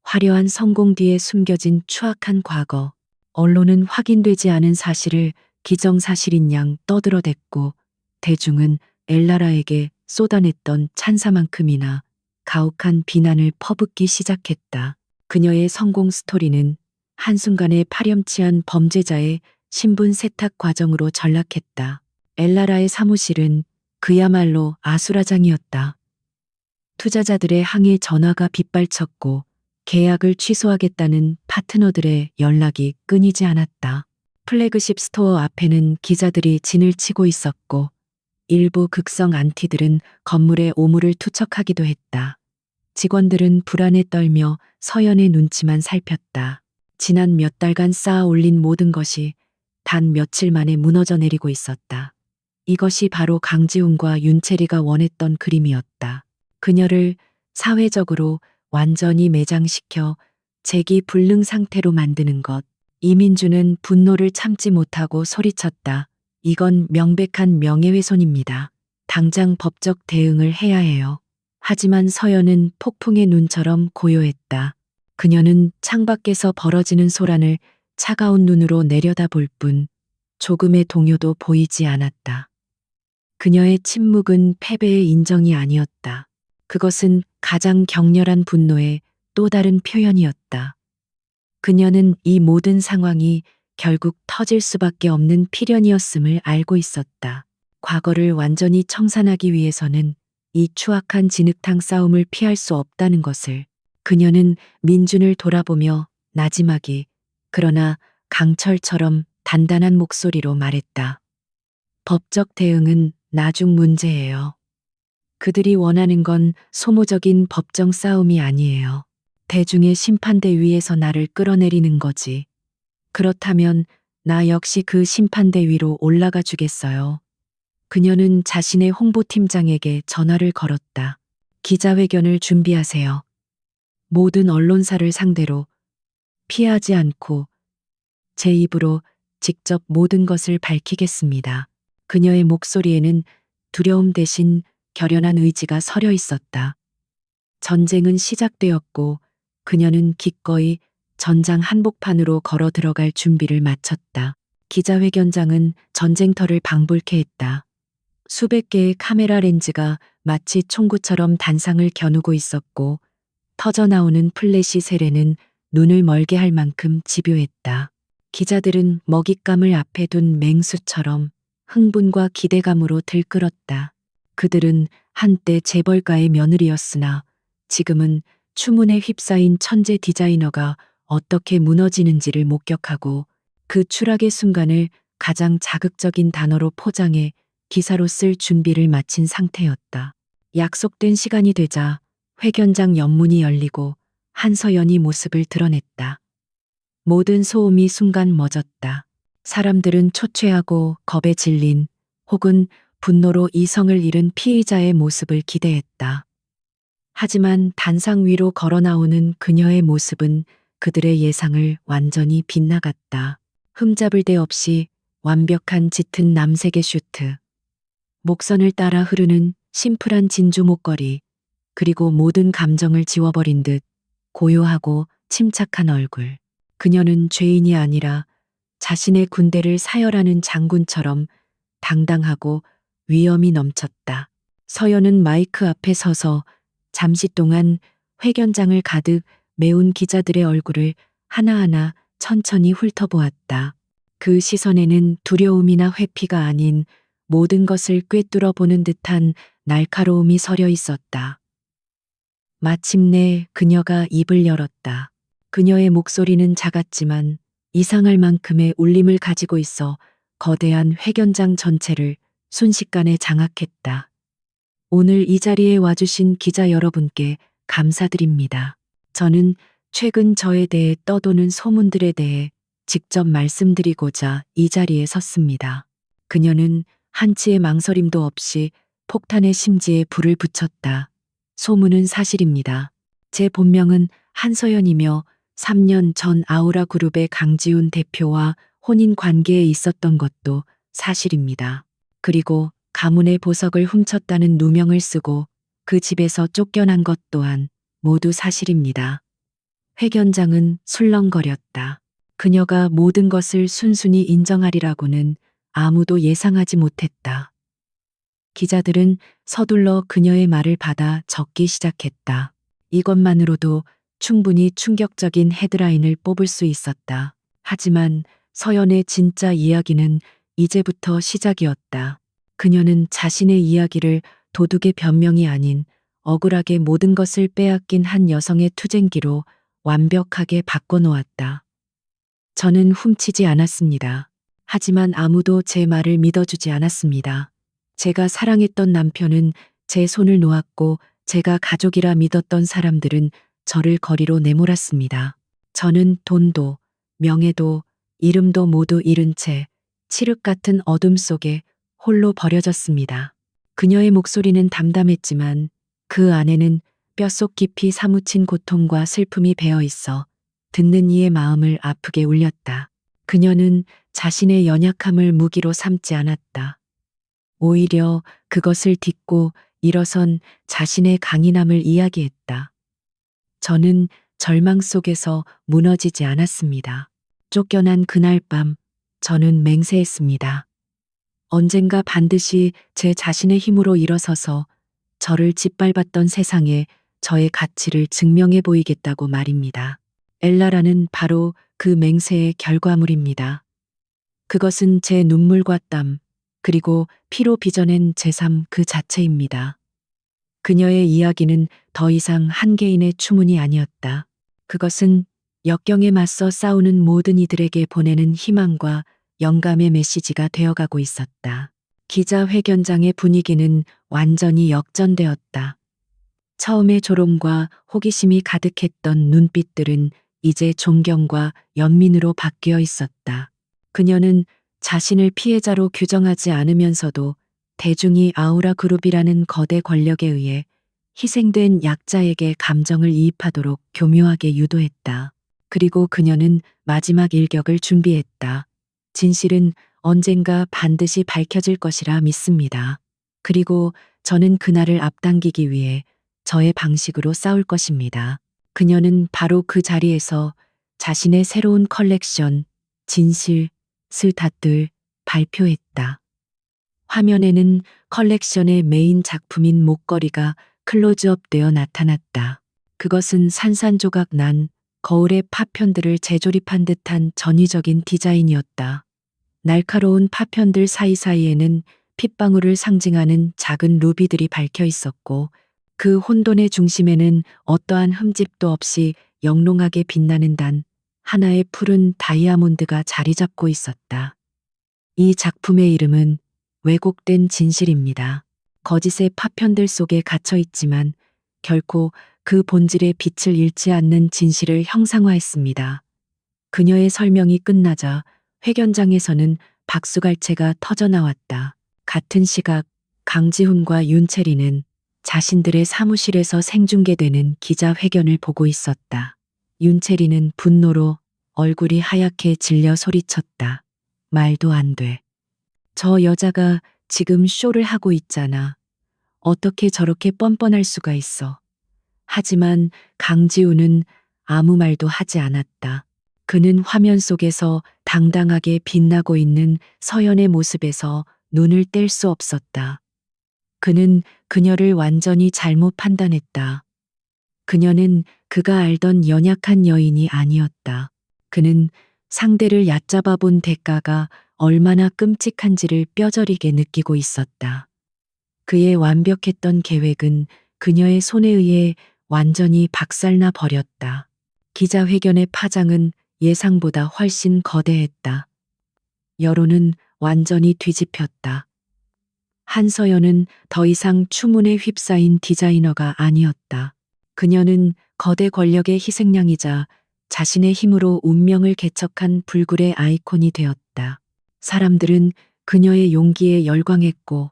화려한 성공 뒤에 숨겨진 추악한 과거, 언론은 확인되지 않은 사실을 기정사실인 양 떠들어댔고 대중은 엘라라에게 쏟아냈던 찬사만큼이나 가혹한 비난을 퍼붓기 시작했다. 그녀의 성공 스토리는 한순간에 파렴치한 범죄자의 신분 세탁 과정으로 전락했다. 엘라라의 사무실은 그야말로 아수라장이었다. 투자자들의 항해 전화가 빗발쳤고 계약을 취소하겠다는 파트너들의 연락이 끊이지 않았다. 플래그십 스토어 앞에는 기자들이 진을 치고 있었고 일부 극성 안티들은 건물의 오물을 투척하기도 했다. 직원들은 불안에 떨며 서연의 눈치만 살폈다. 지난 몇 달간 쌓아 올린 모든 것이 단 며칠 만에 무너져 내리고 있었다. 이것이 바로 강지훈과 윤채리가 원했던 그림이었다. 그녀를 사회적으로 완전히 매장시켜 재기불능 상태로 만드는 것. 이민주는 분노를 참지 못하고 소리쳤다. 이건 명백한 명예훼손입니다. 당장 법적 대응을 해야 해요. 하지만 서연은 폭풍의 눈처럼 고요했다. 그녀는 창밖에서 벌어지는 소란을 차가운 눈으로 내려다볼 뿐 조금의 동요도 보이지 않았다. 그녀의 침묵은 패배의 인정이 아니었다. 그것은 가장 격렬한 분노의 또 다른 표현이었다. 그녀는 이 모든 상황이 결국 터질 수밖에 없는 필연이었음을 알고 있었다. 과거를 완전히 청산하기 위해서는 이 추악한 진흙탕 싸움을 피할 수 없다는 것을. 그녀는 민준을 돌아보며 나지막이 그러나 강철처럼 단단한 목소리로 말했다. 법적 대응은 나중 문제예요. 그들이 원하는 건 소모적인 법정 싸움이 아니에요. 대중의 심판대 위에서 나를 끌어내리는 거지. 그렇다면 나 역시 그 심판대 위로 올라가 주겠어요. 그녀는 자신의 홍보팀장에게 전화를 걸었다. 기자회견을 준비하세요. 모든 언론사를 상대로 피하지 않고 제 입으로 직접 모든 것을 밝히겠습니다. 그녀의 목소리에는 두려움 대신 결연한 의지가 서려 있었다. 전쟁은 시작되었고 그녀는 기꺼이 전장 한복판으로 걸어 들어갈 준비를 마쳤다. 기자회견장은 전쟁터를 방불케 했다. 수백 개의 카메라 렌즈가 마치 총구처럼 단상을 겨누고 있었고 터져나오는 플래시 세례는 눈을 멀게 할 만큼 집요했다. 기자들은 먹잇감을 앞에 둔 맹수처럼 흥분과 기대감으로 들끓었다. 그들은 한때 재벌가의 며느리였으나 지금은 추문에 휩싸인 천재 디자이너가 어떻게 무너지는지를 목격하고 그 추락의 순간을 가장 자극적인 단어로 포장해 기사로 쓸 준비를 마친 상태였다. 약속된 시간이 되자 회견장 옆문이 열리고 한서연이 모습을 드러냈다. 모든 소음이 순간 멎었다. 사람들은 초췌하고 겁에 질린 혹은 분노로 이성을 잃은 피의자의 모습을 기대했다. 하지만 단상 위로 걸어 나오는 그녀의 모습은 그들의 예상을 완전히 빗나갔다. 흠잡을 데 없이 완벽한 짙은 남색의 슈트, 목선을 따라 흐르는 심플한 진주 목걸이, 그리고 모든 감정을 지워버린 듯 고요하고 침착한 얼굴. 그녀는 죄인이 아니라 자신의 군대를 사열하는 장군처럼 당당하고 위엄이 넘쳤다. 서연은 마이크 앞에 서서 잠시 동안 회견장을 가득 메운 기자들의 얼굴을 하나하나 천천히 훑어보았다. 그 시선에는 두려움이나 회피가 아닌 모든 것을 꿰뚫어 보는 듯한 날카로움이 서려 있었다. 마침내 그녀가 입을 열었다. 그녀의 목소리는 작았지만 이상할 만큼의 울림을 가지고 있어 거대한 회견장 전체를 순식간에 장악했다. 오늘 이 자리에 와주신 기자 여러분께 감사드립니다. 저는 최근 저에 대해 떠도는 소문들에 대해 직접 말씀드리고자 이 자리에 섰습니다. 그녀는 한치의 망설임도 없이 폭탄의 심지에 불을 붙였다. 소문은 사실입니다. 제 본명은 한서연이며 3년 전 아우라 그룹의 강지훈 대표와 혼인 관계에 있었던 것도 사실입니다. 그리고 가문의 보석을 훔쳤다는 누명을 쓰고 그 집에서 쫓겨난 것 또한 모두 사실입니다. 회견장은 술렁거렸다. 그녀가 모든 것을 순순히 인정하리라고는 아무도 예상하지 못했다. 기자들은 서둘러 그녀의 말을 받아 적기 시작했다. 이것만으로도 충분히 충격적인 헤드라인을 뽑을 수 있었다. 하지만 서연의 진짜 이야기는 이제부터 시작이었다. 그녀는 자신의 이야기를 도둑의 변명이 아닌 억울하게 모든 것을 빼앗긴 한 여성의 투쟁기로 완벽하게 바꿔놓았다. 저는 훔치지 않았습니다. 하지만 아무도 제 말을 믿어주지 않았습니다. 제가 사랑했던 남편은 제 손을 놓았고 제가 가족이라 믿었던 사람들은 저를 거리로 내몰았습니다. 저는 돈도 명예도 이름도 모두 잃은 채 칠흑 같은 어둠 속에 홀로 버려졌습니다. 그녀의 목소리는 담담했지만 그 안에는 뼛속 깊이 사무친 고통과 슬픔이 배어 있어 듣는 이의 마음을 아프게 울렸다. 그녀는 자신의 연약함을 무기로 삼지 않았다. 오히려 그것을 딛고 일어선 자신의 강인함을 이야기했다. 저는 절망 속에서 무너지지 않았습니다. 쫓겨난 그날 밤, 저는 맹세했습니다. 언젠가 반드시 제 자신의 힘으로 일어서서 저를 짓밟았던 세상에 저의 가치를 증명해 보이겠다고 말입니다. 엘라라는 바로 그 맹세의 결과물입니다. 그것은 제 눈물과 땀, 그리고 피로 빚어낸 제 삶 그 자체입니다. 그녀의 이야기는 더 이상 한 개인의 추문이 아니었다. 그것은 역경에 맞서 싸우는 모든 이들에게 보내는 희망과 영감의 메시지가 되어가고 있었다. 기자회견장의 분위기는 완전히 역전되었다. 처음에 조롱과 호기심이 가득했던 눈빛들은 이제 존경과 연민으로 바뀌어 있었다. 그녀는 자신을 피해자로 규정하지 않으면서도 대중이 아우라 그룹이라는 거대 권력에 의해 희생된 약자에게 감정을 이입하도록 교묘하게 유도했다. 그리고 그녀는 마지막 일격을 준비했다. 진실은 언젠가 반드시 밝혀질 것이라 믿습니다. 그리고 저는 그날을 앞당기기 위해 저의 방식으로 싸울 것입니다. 그녀는 바로 그 자리에서 자신의 새로운 컬렉션, 진실을 닫들 발표했다. 화면에는 컬렉션의 메인 작품인 목걸이가 클로즈업 되어 나타났다. 그것은 산산조각 난 거울의 파편들을 재조립한 듯한 전위적인 디자인이었다. 날카로운 파편들 사이사이에는 핏방울을 상징하는 작은 루비들이 박혀 있었고 그 혼돈의 중심에는 어떠한 흠집도 없이 영롱하게 빛나는 단 하나의 푸른 다이아몬드가 자리 잡고 있었다. 이 작품의 이름은 왜곡된 진실입니다. 거짓의 파편들 속에 갇혀 있지만 결코 그 본질의 빛을 잃지 않는 진실을 형상화했습니다. 그녀의 설명이 끝나자 회견장에서는 박수갈채가 터져나왔다. 같은 시각 강지훈과 윤채리는 자신들의 사무실에서 생중계되는 기자회견을 보고 있었다. 윤채리는 분노로 얼굴이 하얗게 질려 소리쳤다. 말도 안 돼. 저 여자가 지금 쇼를 하고 있잖아. 어떻게 저렇게 뻔뻔할 수가 있어. 하지만 강지훈은 아무 말도 하지 않았다. 그는 화면 속에서 당당하게 빛나고 있는 서연의 모습에서 눈을 뗄 수 없었다. 그는 그녀를 완전히 잘못 판단했다. 그녀는 그가 알던 연약한 여인이 아니었다. 그는 상대를 얕잡아 본 대가가 얼마나 끔찍한지를 뼈저리게 느끼고 있었다. 그의 완벽했던 계획은 그녀의 손에 의해 완전히 박살나 버렸다. 기자회견의 파장은 예상보다 훨씬 거대했다. 여론은 완전히 뒤집혔다. 한서연은 더 이상 추문에 휩싸인 디자이너가 아니었다. 그녀는 거대 권력의 희생양이자 자신의 힘으로 운명을 개척한 불굴의 아이콘이 되었다. 사람들은 그녀의 용기에 열광했고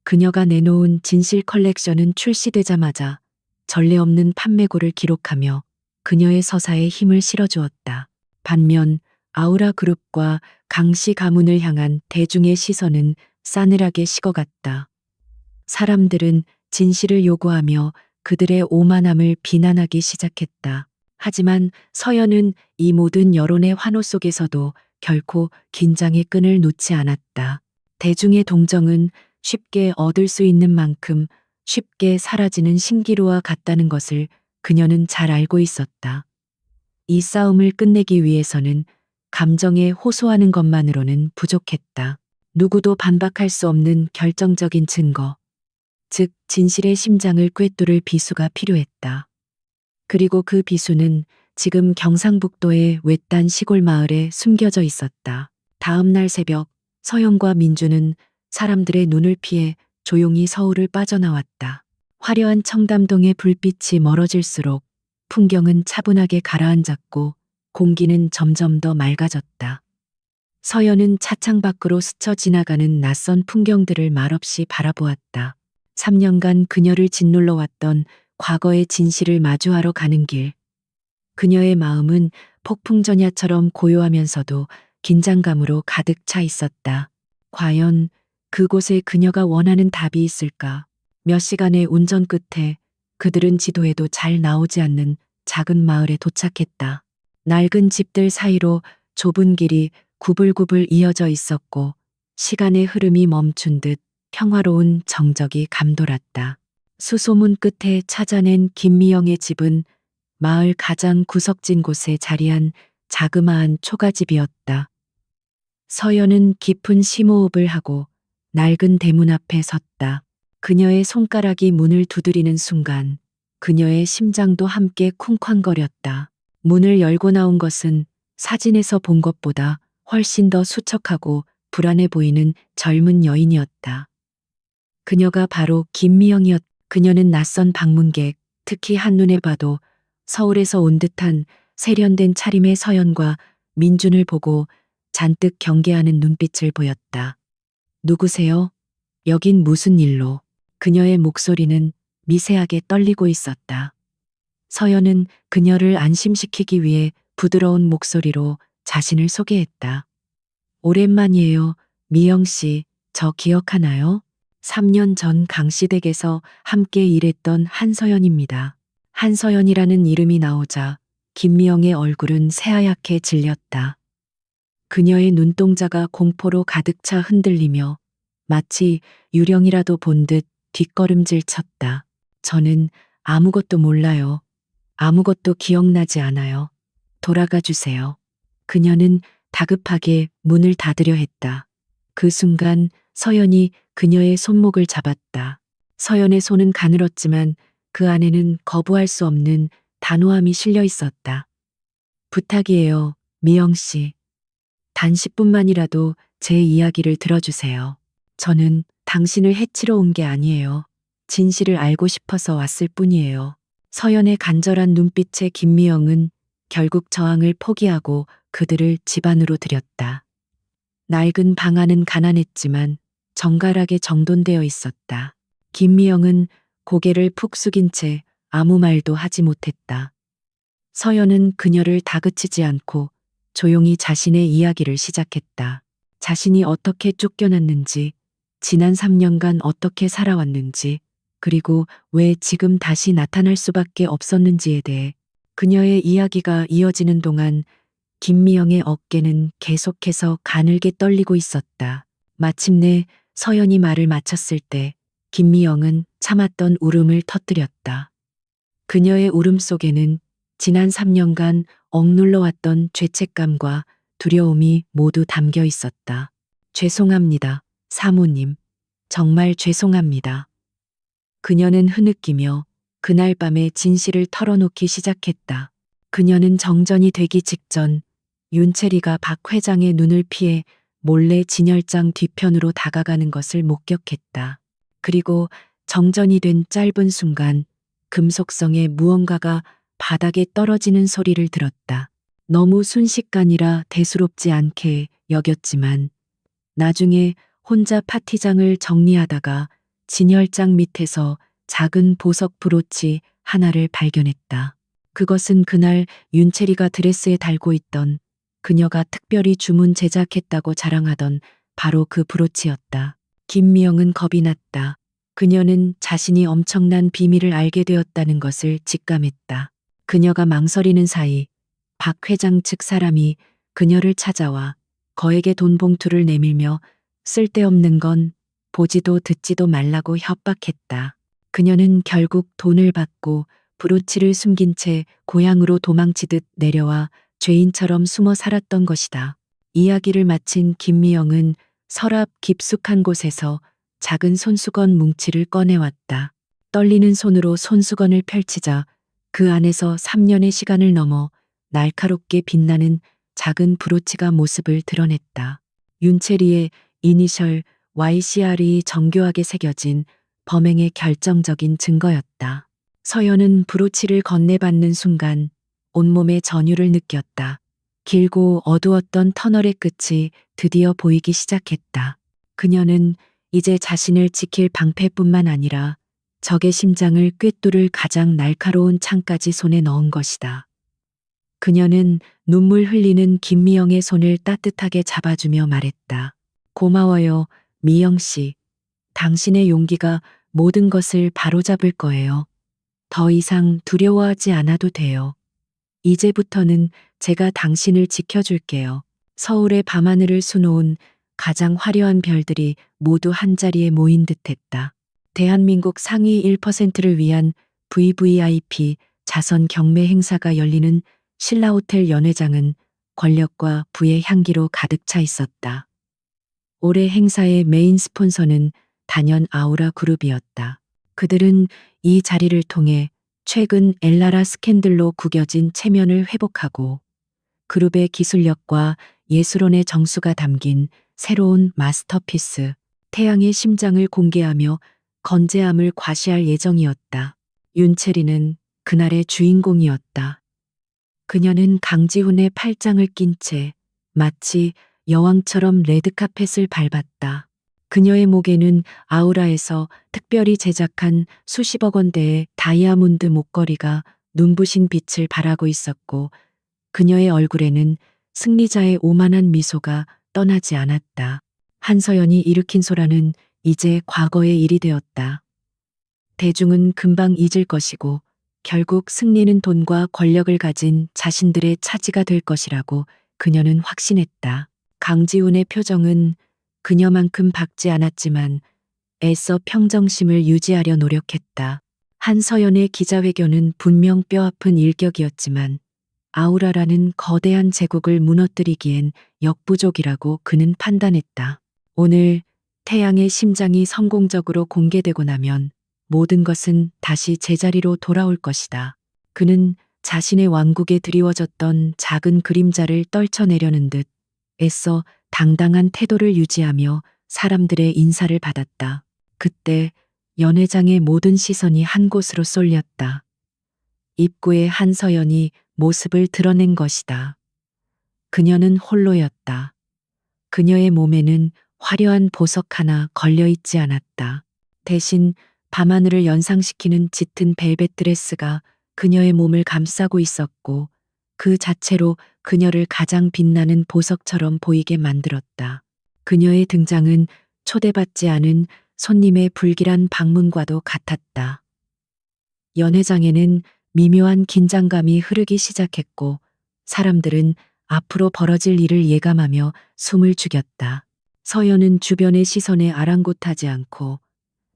그녀가 내놓은 진실 컬렉션은 출시되자마자 전례 없는 판매고를 기록하며 그녀의 서사에 힘을 실어주었다. 반면 아우라 그룹과 강씨 가문을 향한 대중의 시선은 싸늘하게 식어갔다. 사람들은 진실을 요구하며 그들의 오만함을 비난하기 시작했다. 하지만 서연은 이 모든 여론의 환호 속에서도 결코 긴장의 끈을 놓지 않았다. 대중의 동정은 쉽게 얻을 수 있는 만큼 쉽게 사라지는 신기루와 같다는 것을 그녀는 잘 알고 있었다. 이 싸움을 끝내기 위해서는 감정에 호소하는 것만으로는 부족했다. 누구도 반박할 수 없는 결정적인 증거, 즉 진실의 심장을 꿰뚫을 비수가 필요했다. 그리고 그 비수는 지금 경상북도의 외딴 시골 마을에 숨겨져 있었다. 다음 날 새벽 서영과 민주는 사람들의 눈을 피해 조용히 서울을 빠져나왔다. 화려한 청담동의 불빛이 멀어질수록 풍경은 차분하게 가라앉았고 공기는 점점 더 맑아졌다. 서연은 차창 밖으로 스쳐 지나가는 낯선 풍경들을 말없이 바라보았다. 3년간 그녀를 짓눌러 왔던 과거의 진실을 마주하러 가는 길. 그녀의 마음은 폭풍전야처럼 고요하면서도 긴장감으로 가득 차 있었다. 과연 그곳에 그녀가 원하는 답이 있을까? 몇 시간의 운전 끝에 그들은 지도에도 잘 나오지 않는 작은 마을에 도착했다. 낡은 집들 사이로 좁은 길이 구불구불 이어져 있었고 시간의 흐름이 멈춘 듯 평화로운 정적이 감돌았다. 수소문 끝에 찾아낸 김미영의 집은 마을 가장 구석진 곳에 자리한 자그마한 초가집이었다. 서연은 깊은 심호흡을 하고 낡은 대문 앞에 섰다. 그녀의 손가락이 문을 두드리는 순간 그녀의 심장도 함께 쿵쾅거렸다. 문을 열고 나온 것은 사진에서 본 것보다 훨씬 더 수척하고 불안해 보이는 젊은 여인이었다. 그녀가 바로 김미영이었다. 그녀는 낯선 방문객, 특히 한눈에 봐도 서울에서 온 듯한 세련된 차림의 서연과 민준을 보고 잔뜩 경계하는 눈빛을 보였다. 누구세요? 여긴 무슨 일로? 그녀의 목소리는 미세하게 떨리고 있었다. 서연은 그녀를 안심시키기 위해 부드러운 목소리로 자신을 소개했다. 오랜만이에요. 미영 씨, 저 기억하나요? 3년 전 강시댁에서 함께 일했던 한서연입니다. 한서연이라는 이름이 나오자 김미영의 얼굴은 새하얗게 질렸다. 그녀의 눈동자가 공포로 가득 차 흔들리며 마치 유령이라도 본 듯 뒷걸음질 쳤다. 저는 아무것도 몰라요. 아무것도 기억나지 않아요. 돌아가 주세요. 그녀는 다급하게 문을 닫으려 했다. 그 순간 서연이 그녀의 손목을 잡았다. 서연의 손은 가늘었지만 그 안에는 거부할 수 없는 단호함이 실려 있었다. 부탁이에요, 미영 씨. 단 10분만이라도 제 이야기를 들어주세요. 저는 당신을 해치러 온 게 아니에요. 진실을 알고 싶어서 왔을 뿐이에요. 서연의 간절한 눈빛에 김미영은 결국 저항을 포기하고 그들을 집 안으로 들였다. 낡은 방 안은 가난했지만 정갈하게 정돈되어 있었다. 김미영은 고개를 푹 숙인 채 아무 말도 하지 못했다. 서연은 그녀를 다그치지 않고 조용히 자신의 이야기를 시작했다. 자신이 어떻게 쫓겨났는지, 지난 3년간 어떻게 살아왔는지, 그리고 왜 지금 다시 나타날 수밖에 없었는지에 대해 그녀의 이야기가 이어지는 동안 김미영의 어깨는 계속해서 가늘게 떨리고 있었다. 마침내 서연이 말을 마쳤을 때 김미영은 참았던 울음을 터뜨렸다. 그녀의 울음 속에는 지난 3년간 억눌러왔던 죄책감과 두려움이 모두 담겨 있었다. 죄송합니다, 사모님. 정말 죄송합니다. 그녀는 흐느끼며 그날 밤에 진실을 털어놓기 시작했다. 그녀는 정전이 되기 직전 윤채리가 박 회장의 눈을 피해 몰래 진열장 뒤편으로 다가가는 것을 목격했다. 그리고 정전이 된 짧은 순간 금속성의 무언가가 바닥에 떨어지는 소리를 들었다. 너무 순식간이라 대수롭지 않게 여겼지만 나중에 혼자 파티장을 정리하다가 진열장 밑에서 작은 보석 브로치 하나를 발견했다. 그것은 그날 윤채리가 드레스에 달고 있던 그녀가 특별히 주문 제작했다고 자랑하던 바로 그 브로치였다. 김미영은 겁이 났다. 그녀는 자신이 엄청난 비밀을 알게 되었다는 것을 직감했다. 그녀가 망설이는 사이 박 회장 측 사람이 그녀를 찾아와 거액의 돈 봉투를 내밀며 쓸데없는 건 보지도 듣지도 말라고 협박했다. 그녀는 결국 돈을 받고 브로치를 숨긴 채 고향으로 도망치듯 내려와 죄인처럼 숨어 살았던 것이다. 이야기를 마친 김미영은 서랍 깊숙한 곳에서 작은 손수건 뭉치를 꺼내왔다. 떨리는 손으로 손수건을 펼치자 그 안에서 3년의 시간을 넘어 날카롭게 빛나는 작은 브로치가 모습을 드러냈다. 윤채리의 이니셜 YCR이 정교하게 새겨진 범행의 결정적인 증거였다. 서연은 브로치를 건네받는 순간 온몸에 전율을 느꼈다. 길고 어두웠던 터널의 끝이 드디어 보이기 시작했다. 그녀는 이제 자신을 지킬 방패뿐만 아니라 적의 심장을 꿰뚫을 가장 날카로운 창까지 손에 넣은 것이다. 그녀는 눈물 흘리는 김미영의 손을 따뜻하게 잡아주며 말했다. 고마워요, 미영 씨. 당신의 용기가 모든 것을 바로잡을 거예요. 더 이상 두려워하지 않아도 돼요. 이제부터는 제가 당신을 지켜줄게요. 서울의 밤하늘을 수놓은 가장 화려한 별들이 모두 한자리에 모인 듯했다. 대한민국 상위 1%를 위한 VVIP 자선 경매 행사가 열리는 신라호텔 연회장은 권력과 부의 향기로 가득 차 있었다. 올해 행사의 메인 스폰서는 단연 아우라 그룹이었다. 그들은 이 자리를 통해 최근 엘라라 스캔들로 구겨진 체면을 회복하고 그룹의 기술력과 예술원의 정수가 담긴 새로운 마스터피스, 태양의 심장을 공개하며 건재함을 과시할 예정이었다. 윤채리는 그날의 주인공이었다. 그녀는 강지훈의 팔짱을 낀 채 마치 여왕처럼 레드카펫을 밟았다. 그녀의 목에는 아우라에서 특별히 제작한 수십억 원대의 다이아몬드 목걸이가 눈부신 빛을 발하고 있었고 그녀의 얼굴에는 승리자의 오만한 미소가 떠나지 않았다. 한서연이 일으킨 소란은 이제 과거의 일이 되었다. 대중은 금방 잊을 것이고 결국 승리는 돈과 권력을 가진 자신들의 차지가 될 것이라고 그녀는 확신했다. 강지훈의 표정은 그녀만큼 밝지 않았지만 애써 평정심을 유지하려 노력했다. 한서연의 기자회견은 분명 뼈아픈 일격이었지만 아우라라는 거대한 제국을 무너뜨리기엔 역부족이라고 그는 판단했다. 오늘 태양의 심장이 성공적으로 공개되고 나면 모든 것은 다시 제자리로 돌아올 것이다. 그는 자신의 왕국에 드리워졌던 작은 그림자를 떨쳐내려는 듯 애써 당당한 태도를 유지하며 사람들의 인사를 받았다. 그때 연회장의 모든 시선이 한 곳으로 쏠렸다. 입구에 한서연이 모습을 드러낸 것이다. 그녀는 홀로였다. 그녀의 몸에는 화려한 보석 하나 걸려 있지 않았다. 대신 밤하늘을 연상시키는 짙은 벨벳 드레스가 그녀의 몸을 감싸고 있었고 그 자체로 그녀를 가장 빛나는 보석처럼 보이게 만들었다. 그녀의 등장은 초대받지 않은 손님의 불길한 방문과도 같았다. 연회장에는 미묘한 긴장감이 흐르기 시작했고 사람들은 앞으로 벌어질 일을 예감하며 숨을 죽였다. 서연은 주변의 시선에 아랑곳하지 않고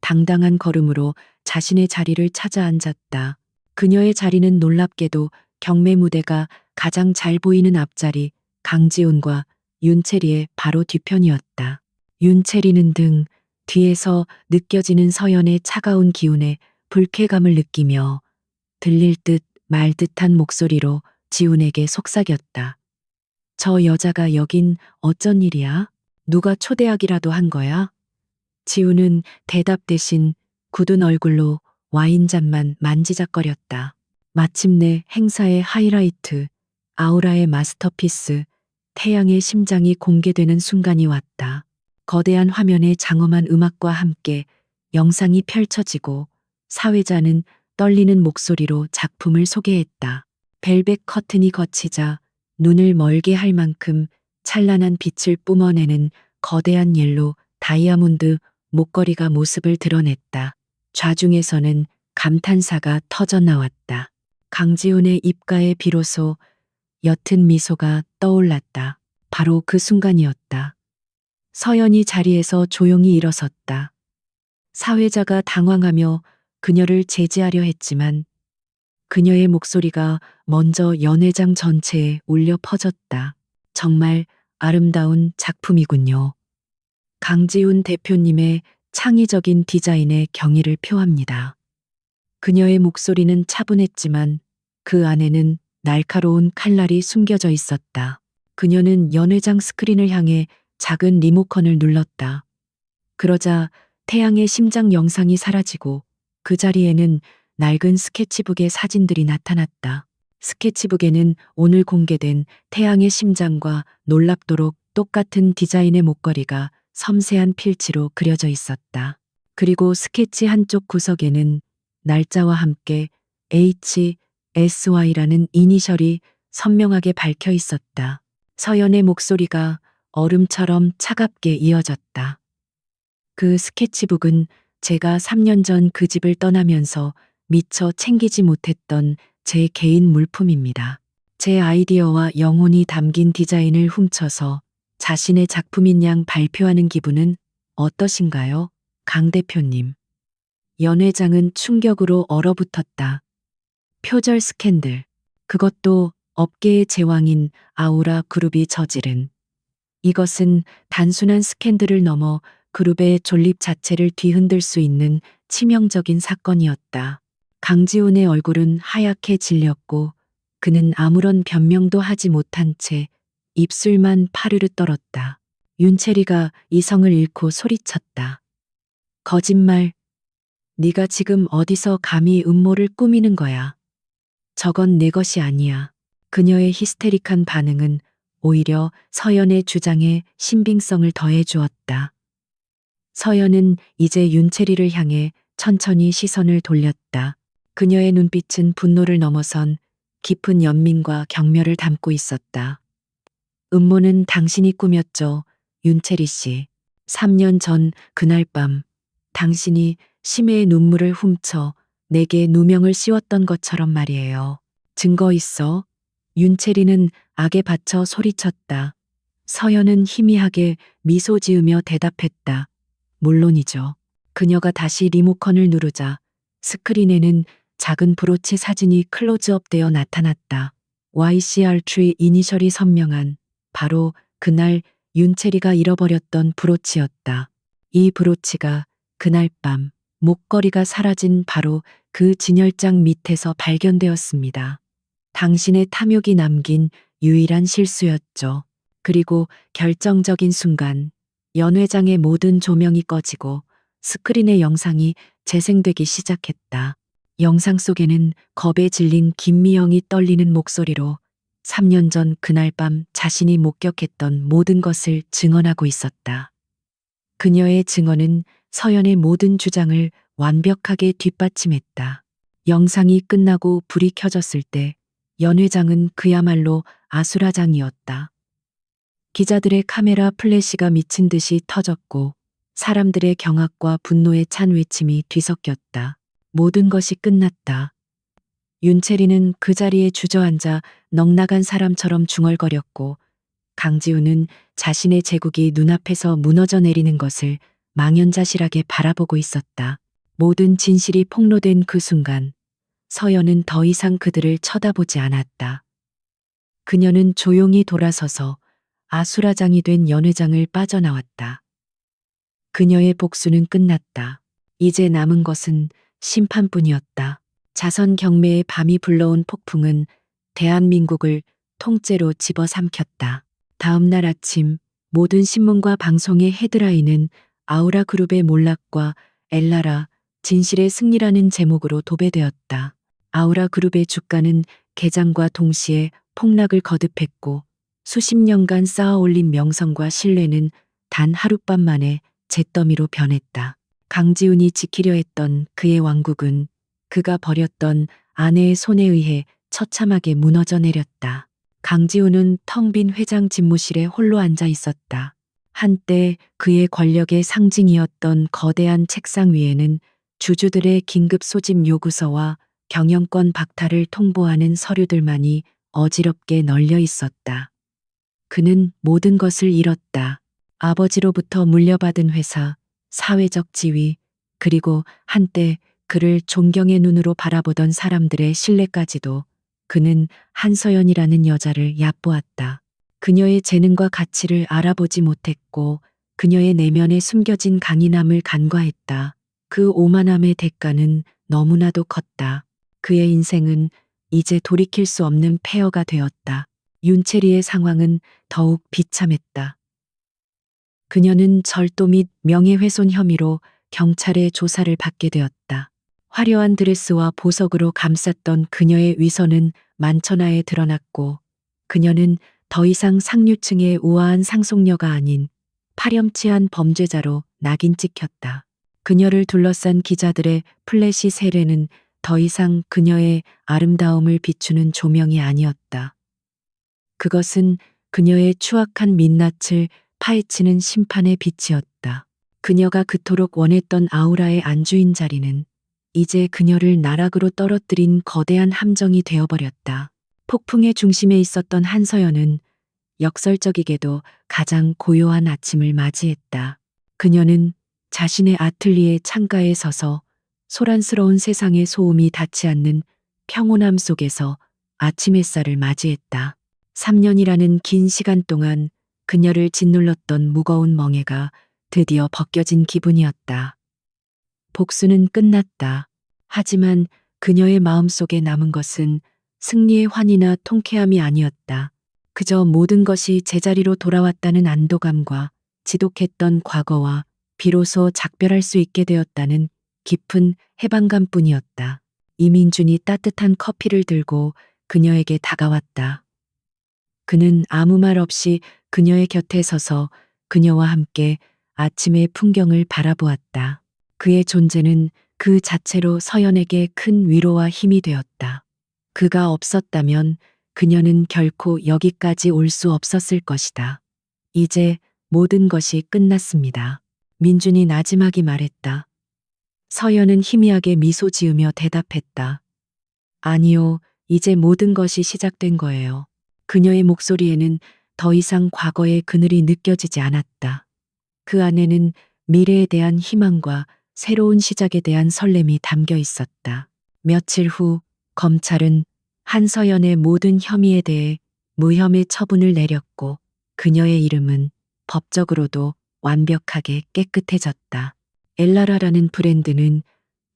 당당한 걸음으로 자신의 자리를 찾아 앉았다. 그녀의 자리는 놀랍게도 경매 무대가 가장 잘 보이는 앞자리 강지훈과 윤채리의 바로 뒤편이었다. 윤채리는 등 뒤에서 느껴지는 서연의 차가운 기운에 불쾌감을 느끼며 들릴 듯 말 듯한 목소리로 지훈에게 속삭였다. 저 여자가 여긴 어쩐 일이야? 누가 초대하기라도 한 거야? 지훈은 대답 대신 굳은 얼굴로 와인잔만 만지작거렸다. 마침내 행사의 하이라이트, 아우라의 마스터피스, 태양의 심장이 공개되는 순간이 왔다. 거대한 화면에 장엄한 음악과 함께 영상이 펼쳐지고 사회자는 떨리는 목소리로 작품을 소개했다. 벨벳 커튼이 걷히자 눈을 멀게 할 만큼 찬란한 빛을 뿜어내는 거대한 옐로 다이아몬드 목걸이가 모습을 드러냈다. 좌중에서는 감탄사가 터져 나왔다. 강지훈의 입가에 비로소 옅은 미소가 떠올랐다. 바로 그 순간이었다. 서연이 자리에서 조용히 일어섰다. 사회자가 당황하며 그녀를 제지하려 했지만 그녀의 목소리가 먼저 연회장 전체에 울려 퍼졌다. 정말 아름다운 작품이군요. 강지훈 대표님의 창의적인 디자인에 경의를 표합니다. 그녀의 목소리는 차분했지만 그 안에는 날카로운 칼날이 숨겨져 있었다. 그녀는 연회장 스크린을 향해 작은 리모컨을 눌렀다. 그러자 태양의 심장 영상이 사라지고 그 자리에는 낡은 스케치북의 사진들이 나타났다. 스케치북에는 오늘 공개된 태양의 심장과 놀랍도록 똑같은 디자인의 목걸이가 섬세한 필지로 그려져 있었다. 그리고 스케치 한쪽 구석에는 날짜와 함께 HSY라는 이니셜이 선명하게 밝혀 있었다. 서연의 목소리가 얼음처럼 차갑게 이어졌다. 그 스케치북은 제가 3년 전 그 집을 떠나면서 미처 챙기지 못했던 제 개인 물품입니다. 제 아이디어와 영혼이 담긴 디자인을 훔쳐서 자신의 작품인 양 발표하는 기분은 어떠신가요? 강 대표님. 연 회장은 충격으로 얼어붙었다. 표절 스캔들. 그것도 업계의 제왕인 아우라 그룹이 저지른. 이것은 단순한 스캔들을 넘어 그룹의 존립 자체를 뒤흔들 수 있는 치명적인 사건이었다. 강지훈의 얼굴은 하얗게 질렸고 그는 아무런 변명도 하지 못한 채 입술만 파르르 떨었다. 윤채리가 이성을 잃고 소리쳤다. 거짓말. 네가 지금 어디서 감히 음모를 꾸미는 거야. 저건 내 것이 아니야. 그녀의 히스테릭한 반응은 오히려 서연의 주장에 신빙성을 더해 주었다. 서연은 이제 윤채리를 향해 천천히 시선을 돌렸다. 그녀의 눈빛은 분노를 넘어선 깊은 연민과 경멸을 담고 있었다. 음모는 당신이 꾸몄죠, 윤채리 씨. 3년 전 그날 밤 당신이 심해의 눈물을 훔쳐 내게 누명을 씌웠던 것처럼 말이에요. 증거 있어? 윤채리는 악에 받쳐 소리쳤다. 서연은 희미하게 미소 지으며 대답했다. 물론이죠. 그녀가 다시 리모컨을 누르자 스크린에는 작은 브로치 사진이 클로즈업되어 나타났다. YCR3 이니셜이 선명한 바로 그날 윤채리가 잃어버렸던 브로치였다. 이 브로치가 그날 밤 목걸이가 사라진 바로 그 진열장 밑에서 발견되었습니다. 당신의 탐욕이 남긴 유일한 실수였죠. 그리고 결정적인 순간 연 회장의 모든 조명이 꺼지고 스크린의 영상이 재생되기 시작했다. 영상 속에는 겁에 질린 김미영이 떨리는 목소리로 3년 전 그날 밤 자신이 목격했던 모든 것을 증언하고 있었다. 그녀의 증언은 서연의 모든 주장을 완벽하게 뒷받침했다. 영상이 끝나고 불이 켜졌을 때 연 회장은 그야말로 아수라장이었다. 기자들의 카메라 플래시가 미친 듯이 터졌고 사람들의 경악과 분노에 찬 외침이 뒤섞였다. 모든 것이 끝났다. 윤채리는 그 자리에 주저앉아 넋나간 사람처럼 중얼거렸고 강지훈은 자신의 제국이 눈앞에서 무너져 내리는 것을 망연자실하게 바라보고 있었다. 모든 진실이 폭로된 그 순간 서연은 더 이상 그들을 쳐다보지 않았다. 그녀는 조용히 돌아서서 아수라장이 된 연회장을 빠져나왔다. 그녀의 복수는 끝났다. 이제 남은 것은 심판뿐이었다. 자선 경매의 밤이 불러온 폭풍은 대한민국을 통째로 집어삼켰다. 다음 날 아침 모든 신문과 방송의 헤드라인은 아우라 그룹의 몰락과 엘라라 진실의 승리라는 제목으로 도배되었다. 아우라 그룹의 주가는 개장과 동시에 폭락을 거듭했고 수십 년간 쌓아올린 명성과 신뢰는 단 하룻밤 만에 잿더미로 변했다. 강지훈이 지키려 했던 그의 왕국은 그가 버렸던 아내의 손에 의해 처참하게 무너져 내렸다. 강지훈은 텅 빈 회장 집무실에 홀로 앉아 있었다. 한때 그의 권력의 상징이었던 거대한 책상 위에는 주주들의 긴급 소집 요구서와 경영권 박탈을 통보하는 서류들만이 어지럽게 널려 있었다. 그는 모든 것을 잃었다. 아버지로부터 물려받은 회사, 사회적 지위, 그리고 한때 그를 존경의 눈으로 바라보던 사람들의 신뢰까지도. 그는 한서연이라는 여자를 얕보았다. 그녀의 재능과 가치를 알아보지 못했고 그녀의 내면에 숨겨진 강인함을 간과했다. 그 오만함의 대가는 너무나도 컸다. 그의 인생은 이제 돌이킬 수 없는 폐허가 되었다. 윤채리의 상황은 더욱 비참했다. 그녀는 절도 및 명예훼손 혐의로 경찰의 조사를 받게 되었다. 화려한 드레스와 보석으로 감쌌던 그녀의 위선은 만천하에 드러났고 그녀는 더 이상 상류층의 우아한 상속녀가 아닌 파렴치한 범죄자로 낙인 찍혔다. 그녀를 둘러싼 기자들의 플래시 세례는 더 이상 그녀의 아름다움을 비추는 조명이 아니었다. 그것은 그녀의 추악한 민낯을 파헤치는 심판의 빛이었다. 그녀가 그토록 원했던 아우라의 안주인 자리는 이제 그녀를 나락으로 떨어뜨린 거대한 함정이 되어버렸다. 폭풍의 중심에 있었던 한서연은 역설적이게도 가장 고요한 아침을 맞이했다. 그녀는 자신의 아틀리에 창가에 서서 소란스러운 세상의 소음이 닿지 않는 평온함 속에서 아침 햇살을 맞이했다. 3년이라는 긴 시간 동안 그녀를 짓눌렀던 무거운 멍에가 드디어 벗겨진 기분이었다. 복수는 끝났다. 하지만 그녀의 마음속에 남은 것은 승리의 환희나 통쾌함이 아니었다. 그저 모든 것이 제자리로 돌아왔다는 안도감과 지독했던 과거와 비로소 작별할 수 있게 되었다는 깊은 해방감뿐이었다. 이민준이 따뜻한 커피를 들고 그녀에게 다가왔다. 그는 아무 말 없이 그녀의 곁에 서서 그녀와 함께 아침의 풍경을 바라보았다. 그의 존재는 그 자체로 서연에게 큰 위로와 힘이 되었다. 그가 없었다면 그녀는 결코 여기까지 올 수 없었을 것이다. 이제 모든 것이 끝났습니다. 민준이 나지막이 말했다. 서연은 희미하게 미소 지으며 대답했다. 아니요, 이제 모든 것이 시작된 거예요. 그녀의 목소리에는 더 이상 과거의 그늘이 느껴지지 않았다. 그 안에는 미래에 대한 희망과 새로운 시작에 대한 설렘이 담겨 있었다. 며칠 후 검찰은 한서연의 모든 혐의에 대해 무혐의 처분을 내렸고 그녀의 이름은 법적으로도 완벽하게 깨끗해졌다. 엘라라라는 브랜드는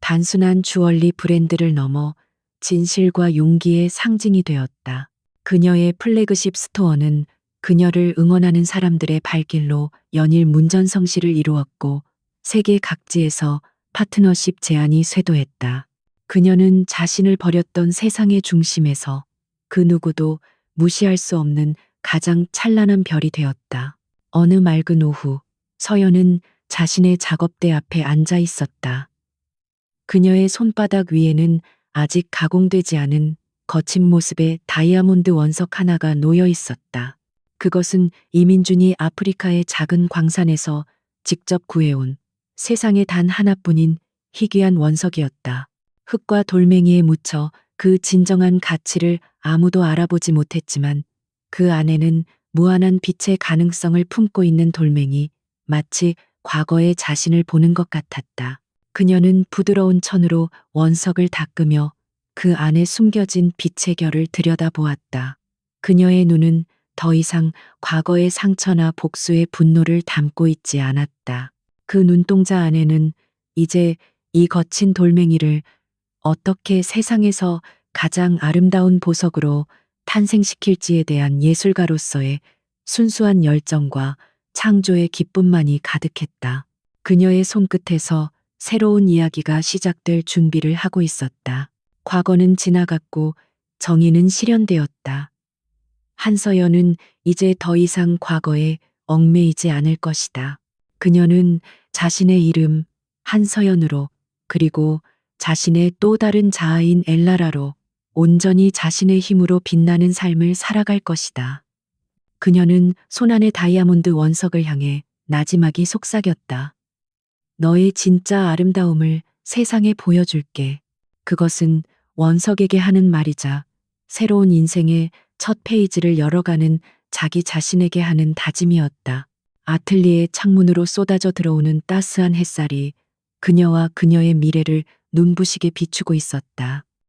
단순한 주얼리 브랜드를 넘어 진실과 용기의 상징이 되었다. 그녀의 플래그십 스토어는 그녀를 응원하는 사람들의 발길로 연일 문전성시를 이루었고 세계 각지에서 파트너십 제안이 쇄도했다. 그녀는 자신을 버렸던 세상의 중심에서 그 누구도 무시할 수 없는 가장 찬란한 별이 되었다. 어느 맑은 오후, 서연은 자신의 작업대 앞에 앉아 있었다. 그녀의 손바닥 위에는 아직 가공되지 않은 거친 모습의 다이아몬드 원석 하나가 놓여 있었다. 그것은 이민준이 아프리카의 작은 광산에서 직접 구해온 세상에 단 하나뿐인 희귀한 원석이었다. 흙과 돌멩이에 묻혀 그 진정한 가치를 아무도 알아보지 못했지만 그 안에는 무한한 빛의 가능성을 품고 있는 돌멩이, 마치 과거의 자신을 보는 것 같았다. 그녀는 부드러운 천으로 원석을 닦으며 그 안에 숨겨진 빛의 결을 들여다보았다. 그녀의 눈은 더 이상 과거의 상처나 복수의 분노를 담고 있지 않았다. 그 눈동자 안에는 이제 이 거친 돌멩이를 어떻게 세상에서 가장 아름다운 보석으로 탄생시킬지에 대한 예술가로서의 순수한 열정과 창조의 기쁨만이 가득했다. 그녀의 손끝에서 새로운 이야기가 시작될 준비를 하고 있었다. 과거는 지나갔고 정의는 실현되었다. 한서연은 이제 더 이상 과거에 얽매이지 않을 것이다. 그녀는 자신의 이름 한서연으로, 그리고 자신의 또 다른 자아인 엘라라로 온전히 자신의 힘으로 빛나는 삶을 살아갈 것이다. 그녀는 손안의 다이아몬드 원석을 향해 나지막이 속삭였다. 너의 진짜 아름다움을 세상에 보여줄게. 그것은 원석에게 하는 말이자 새로운 인생의 첫 페이지를 열어가는 자기 자신에게 하는 다짐이었다. 아틀리에 창문으로 쏟아져 들어오는 따스한 햇살이 그녀와 그녀의 미래를 눈부시게 비추고 있었다.